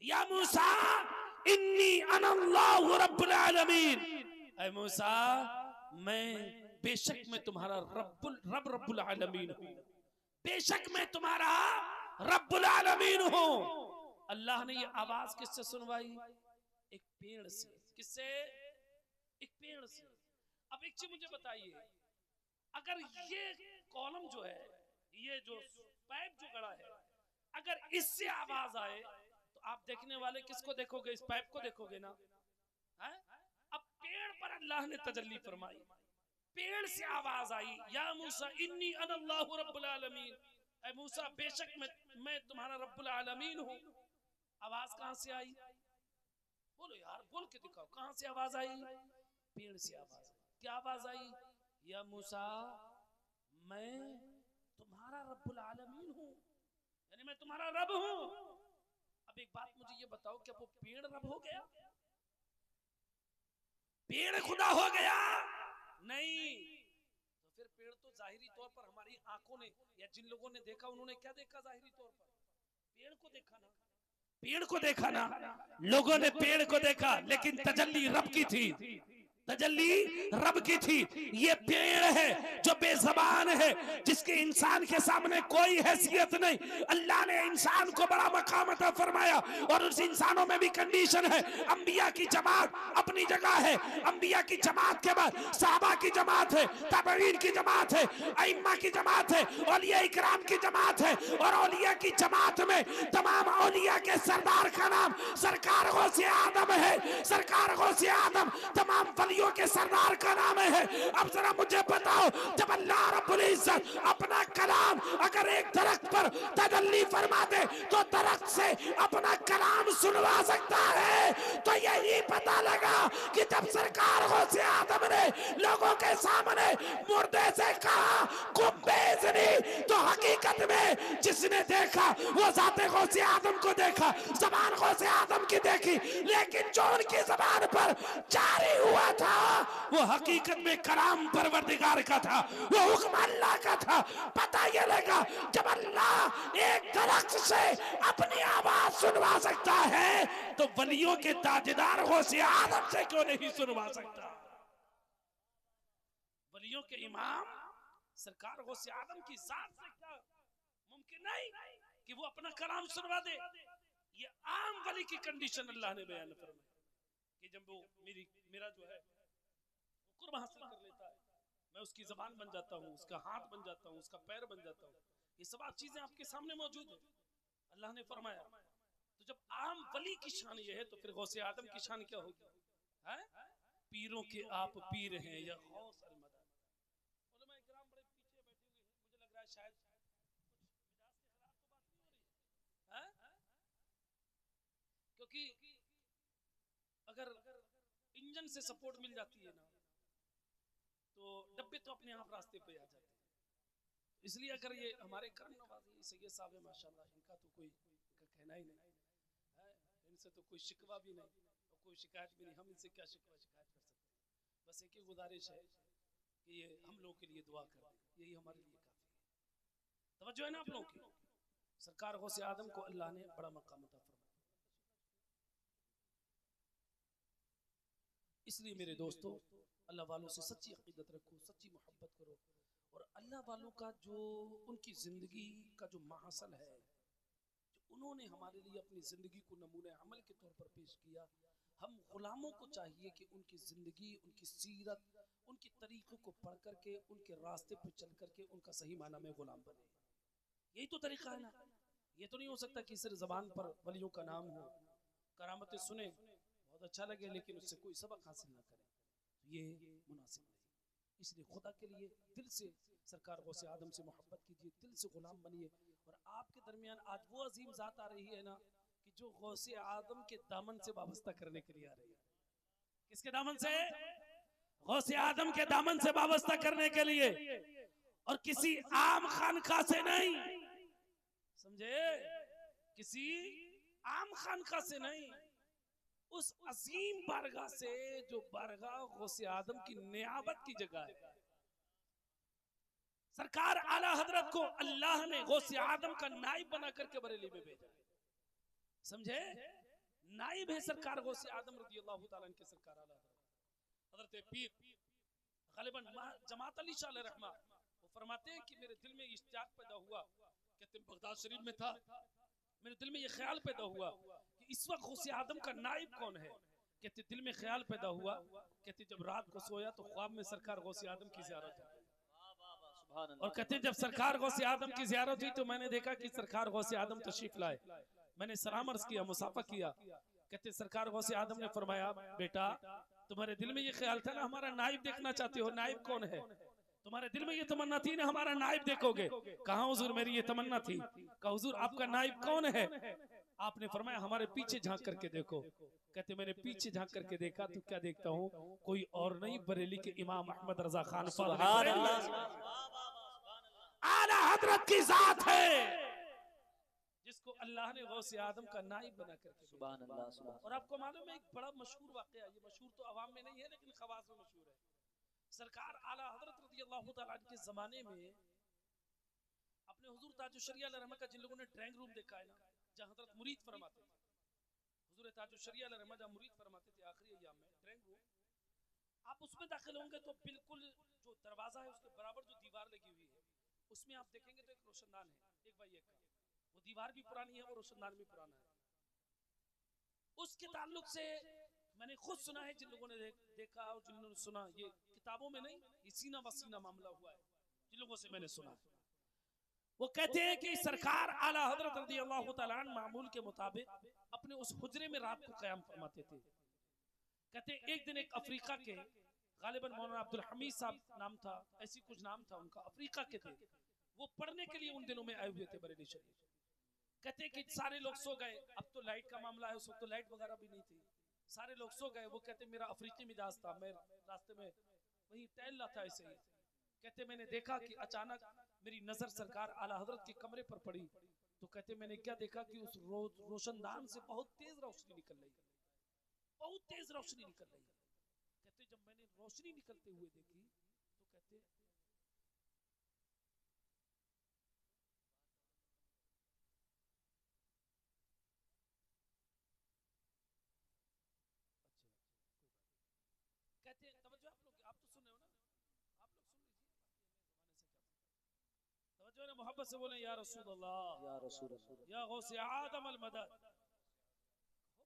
या मूसा इन्नी अनल्लाहु रब्बुल आलमीन, ऐ मूसा मैं बेशक मैं तुम्हारा रब रब्बुल आलमीन हूं, बेशक मैं तुम्हारा रब्बुल आलमीन हूं। अल्लाह ने ये आवाज किससे सुनवाई? एक पेड़ से। किससे? एक पेड़ से। अब एक चीज मुझे बताइए, अगर ये कॉलम जो है, ये जो पाइप जो गड़ा है, अगर इससे आवाज आए तो आप देखने वाले किसको देखोगे? इस पाइप को देखोगे ना, है? अब पेड़ पर अल्लाह ने तजल्ली फरमाई, पेड़ से आवाज आई, या मूसा इन्नी अनल्लाहु रब्बुल आलमीन, ऐ मूसा बेशक मैं तुम्हारा रब्बुल आलमीन हूं। आवाज कहां से आई? बोलो यार, बोल के दिखाओ, कहां से आवाज आई? पेड़ से आवाज। क्या आवाज आई? या मूसा मैं तुम्हारा रब्बुल आलमीन हूं, यानी मैं तुम्हारा रब हूं। अब एक बात मुझे ये बताओ, क्या वो पेड़ रब हो गया? पेड़ खुदा हो गया? नहीं। तो फिर पेड़ तो जाहिरी तौर पर हमारी आंखों ने या जिन लोगों ने देखा उन्होंने क्या देखा? जाहिरी तौर पर पेड़ को देखा ना, पेड़ को देखा ना, लोगों ने पेड़ को देखा, लेकिन तजल्ली रब की थी, तजल्ली रब की थी। ये पेड़ है जो बेज़बान है, जिसके इंसान के सामने कोई हैसियत नहीं। अल्लाह ने इंसान को बड़ा मकाम अता फरमाया और उस इंसानों में भी कंडीशन है। अंबिया की जमात अपनी जगह है, अंबिया की जमात के बाद सहाबा की जमात है, ताबईन की जमात है, अइम्मा की जमात है, औलिया इकराम की जमात है। और औलिया की जमात में तमाम औलिया के सरदार का नाम सरकार गौसे आदम है। सरकार गौसे आदम तमाम वलियों के सरदार का नाम है। अब जरा मुझे बताओ, जब अल्लाह रब्बुल इज्जत अपना कलाम अगर एक दरख्त पर तजल्ली फरमा दे तो दरख्त से अपना कलाम सुनवा सकता है। तो यही पता लगा कि जब सरकार गौसे आदम ने लोगों के सामने मुर्दे से कहा कुंबेजनी, तो हकीकत में जिसने देखा वो ज़ाते गौसे आदम को देखा, ज़बान गौसे आदम की देखी, लेकिन जो उनकी ज़बान पर जारी हुआ था वो हकीकत में कलाम परवरदिगार का था, वो हुक्म अल्लाह का था। पता ये लगा जब अल्लाह एक दरख्त से अपनी आवाज सुनवा सकता है तो वलियों के ताजदार गौसे आदम से क्यों नहीं सुनवा सकता? वलियों के इमाम सरकार गौसे आदम की जात से क्या मुमकिन नहीं कि वो अपना कलाम सुनवा दे? ये आम वली की कंडीशन अल्लाह ने बयान फरमाई कि जब वो मेरा जो है कुर्ब हासिल कर लेता है, मैं उसकी ज़बान बन जाता हूँ, उसका हाथ बन जाता हूँ, उसका पैर बन जाता हूँ। ये सब चीजें आपके सामने मौजूद है, अल्लाह ने फरमाया। तो जब आम वली की शान ये है तो फिर गौसे आदम की शान क्या होगी? पीरों के आप पीर हैं या गौस अल-मदद। उलमा इकराम बड़े पीछे बैठे हुए हैं, मुझे लग रहा है शायद कुछ मिजाज के खिलाफ तो बात नहीं हो रही है, क्योंकि अगर इंजन से सपोर्ट मिल जाती है ना तो डब्बे तो अपने आप रास्ते पे आ जाते हैं। इसलिए अगर ये हमारे करम नवाज़ी सैयद साहब है माशाल्लाह, इनका तो कोई इनका कहना ही नहीं है, इनसे तो कोई शिकवा भी नहीं और कोई शिकायत भी नहीं। हम इनसे क्या शिकायत कर सकते हैं? बस एक ही गुजारिश है कि ये हम लोगों के लिए दुआ कर दें, यही हमारे लिए काफ़ी है। तवज्जो है ना आप लोगों की? सरकार गौसे आदम को अल्लाह ने बड़ा मकाम अता फरमाया। इसलिए मेरे दोस्तों, अल्लाह वालों से सच्ची अकीदत रखो, सच्ची मोहब्बत करो और अल्लाह वालों का जो उनकी ज़िंदगी का जो माहसल है, जो उन्होंने हमारे लिए अपनी ज़िंदगी को नमूने अमल के तौर पर पेश किया, हम गुलामों को चाहिए कि उनकी ज़िंदगी, उनकी सीरत, उनके तरीक़ों को पढ़ करके, उनके रास्ते पर चल करके उनका सही माना में गुलाम बने। यही तो तरीक़ा है ना। ये तो नहीं हो सकता कि सिर्फ ज़बान पर वलियों का नाम हो, करामतें सुने, बहुत अच्छा लगे, लेकिन उससे कोई सबक हासिल ना करे, ये मुनासिब नहीं। इसलिए खुदा के लिए दिल से सरकार गौसे आदम से मोहब्बत कीजिए, दिल से गुलाम बनिए। और आपके दरमियान आज वो अजीम ज़ात आ रही है ना कि जो गौसे आदम के दामन से वाबस्ता करने के लिए आ रही है। किसके दामन से? गौसे आदम के दामन से वाबस्ता करने के लिए, और किसी आम खानका से नहीं, समझे? किसी आम खानका से नहीं, उस अजीम बारगाह से जो बारगाह गौसे आदम की नियाबत की जगह है। सरकार आला हजरत को अल्लाह ने गौसे आदम का नाइब बना करके बरेली में भेजा, समझे? नाइब है सरकार गौसे आदम रज़ियल्लाहु ताला अन्हु के सरकार आला हजरत पीर गालिबन जमात अली शाह रहमा, वो फरमाते हैं कि मेरे दिल में इश्तियाक पैदा हुआ, कहते हैं बगदाद शरीफ में था, मेरे दिल में ये ख्याल पैदा हुआ कि इस वक्त गौसे आदम का नाइब कौन है। कहते दिल में ख्याल पैदा हुआ, कहते जब रात को सोया तो ख्वाब में सरकार गौसे आदम की ज़ियारत हुई, और कहते जब सरकार गौसे आदम की ज़ियारत हुई तो मैंने देखा कि सरकार गौसे आदम तशरीफ लाए, मैंने सलाम अर्ज़ किया, मुसाफा किया। कहते सरकार गौसे आदम ने फरमाया, बेटा तुम्हारे दिल में ये ख्याल था ना हमारा नाइब देखना चाहते हो, नाइब कौन है? तुम्हारे दिल में ये तमन्ना थी ना हमारा नाइब देखोगे? कहा हुजूर मेरी ये तमन्ना थी। कहा हुजूर आपका नाइब कौन है? आपने फरमाया हमारे पीछे झांक करके देखो। कहते मैंने पीछे झांक करके देखा तो क्या देखता हूँ, कोई और नहीं बरेली के इमाम अहमद रजा खान आला हजरत की जात है, जिसको अल्लाह ने गौसे आदम का नाइब बना करके सुभान अल्लाह, सुभान और आपको मालूम है एक बड़ा मशहूर वाकया, ये मशहूर तो अवाम में नहीं है लेकिन खवास में मशहूर है। सरकार आला हजरत रज़ी अल्लाह तआला अन्हु के जमाने में अपने हुजूर ताजुश्शरिया अलैहि का जिन लोगों ने ड्राइंग रूम देखा है ना, जहाँ हजरत मुरीद फरमाते थे, हुजूर ताजुश्शरिया अलैहि जहाँ मुरीद फरमाते थे आखिरी अय्याम में, ड्राइंग रूम आप उसमें दाखिल होंगे तो बिल्कुल जो दरवाजा है उसके बराबर जो दीवार लगी हुई है उसमें आप देखेंगे तो एक रोशनदान है, एक बाई एक का, वो दीवार भी पुरानी है, वो रोशनदान भी पुराना है। उसके ताल्लुक से मैंने खुद सुना है, जिन लोगों ने देखा और जिन लोगों ने सुना, ये किताबों में नहीं, ये सीना बसीना मामला हुआ है, जिन लोगों से मैंने सुना, वो कहते हैं कि सरकार आला हजरत रज़ी अल्लाह तआला अन्हु मामूल के मुताबिक अपने उस हुजरे में रात को क़याम फरमाते थे। कहते हैं एक दिन एक अफ्रीका के, गालिबन मौलाना अब्दुल हमीद साहब नाम था, ऐसी कुछ नाम था उनका, अफ्रीका के थे, वो पढ़ने के लिए उन दिनों में आए हुए थे बरेली शरीफ। कहते कि सारे लोग सो गए, अब तो लाइट का मामला है, उस वक्त तो लाइट वगैरह भी नहीं थी, सारे लोग सो गए। वो कहते मेरा अफ्रीकी मिजाज था, मैं रास्ते में वहीं टहल रहा था ऐसे ही, कहते मैंने देखा कि अचानक मेरी नजर सरकार आला हजरत के कमरे पर पड़ी, तो कहते मैंने क्या देखा कि उस रोशनदान से बहुत तेज रोशनी निकल रही है, बहुत तेज रोशनी निकल रही है। कहते जब मैंने रोशनी निकलते हुए देखी तो कहते कहते तवज्जो आप तो सुन रहे हो ना, आप लोग सुन लीजिए, तवज्जो ने मोहब्बत से बोले या रसूल अल्लाह, या रसूल अल्लाह, या गौसे आदम अल मदद,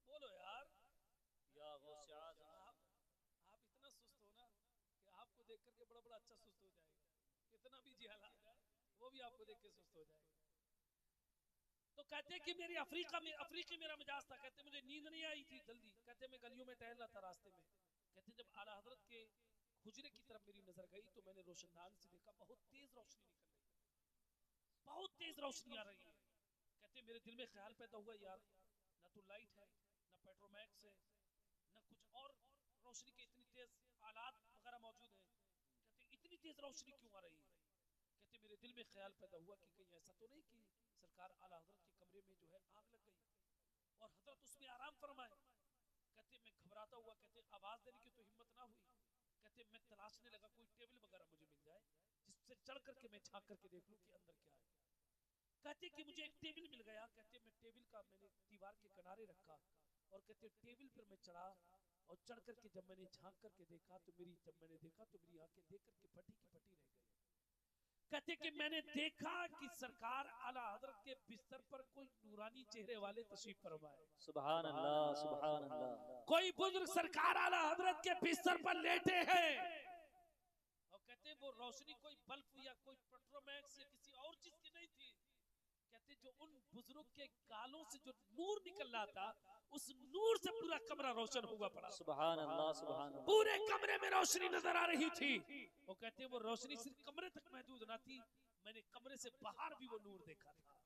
बोलो यार या गौसे आदम। आप इतना सुस्त हो ना कि आपको देख करके बड़ा बड़ा अच्छा सुस्त हो जाएगा, कितना भी जिहाला वो भी आपको देख के सुस्त हो जाएगा। तो कहते कि मेरी अफ्रीकी मेरा मिजाज था, कहते मुझे नींद नहीं आई थी जल्दी, कहते मैं गलियों में टहल रहा था रास्ते में, कहते जब आला हजरत के हुजरे की तरफ मेरी नजर गई तो मैंने रोशनदान से देखा बहुत तेज रोशनी निकल रही है, बहुत तेज रोशनी आ रही है। कहते मेरे दिल में ख्याल पैदा हुआ यार ना तो लाइट है, ना पेट्रोमैक्स है, ना कुछ और रोशनी के इतनी तेज आलात वगैरह मौजूद है, कहते इतनी तेज रोशनी क्यों आ रही है। कहते मेरे दिल में ख्याल पैदा हुआ कि कहीं ऐसा तो नहीं कि सरकार आला हजरत के कमरे में जो है आग लग गई और हजरत उसमें आराम फरमाए। कहते मैं घबराता हुआ, कहते आवाज देने की तो हिम्मत ना हुई, कहते मैं तलाशने लगा कोई टेबल वगैरह मुझे मिल जाए जिससे चढ़ करके मैं झांक करके देख लूं कि अंदर क्या है। कहते कि मुझे एक टेबल मिल गया, कहते मैं टेबल का मैंने दीवार के किनारे रखा और कहते टेबल पर मैं चढ़ा और चढ़ करके जब मैंने झांक करके देखा तो मेरी आंखें देख करके फटी की फटी रह गई। कहते कि मैंने देखा कि सरकार आला हजरत के बिस्तर पर कोई नूरानी चेहरे वाले तशरीफ फरमाए। सुभान अल्लाह, सुभान अल्लाह। कोई बुजुर्ग सरकार आला हजरत के बिस्तर पर लेटे हैं और कहते वो रोशनी कोई बल्ब या कोई पेट्रोमैक्स या किसी और चीज की नहीं थी, कहते जो उन बुजुर्ग के गालों से जो नूर निकल रहा था उस नूर से पूरा कमरा रोशन हुआ पड़ा। सुभान अल्लाह, सुभान अल्लाह। पूरे कमरे में रोशनी नजर आ रही थी। वो कहते वो रोशनी सिर्फ कमरे तक महदूद ना थी, मैंने कमरे से बाहर भी वो नूर देखा था।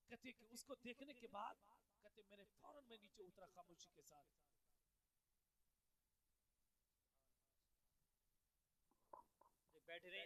कहते कि उसको देखने के बाद कहते मैंने फौरन में नीचे उतरा खामोशी के साथ। बैठ रहे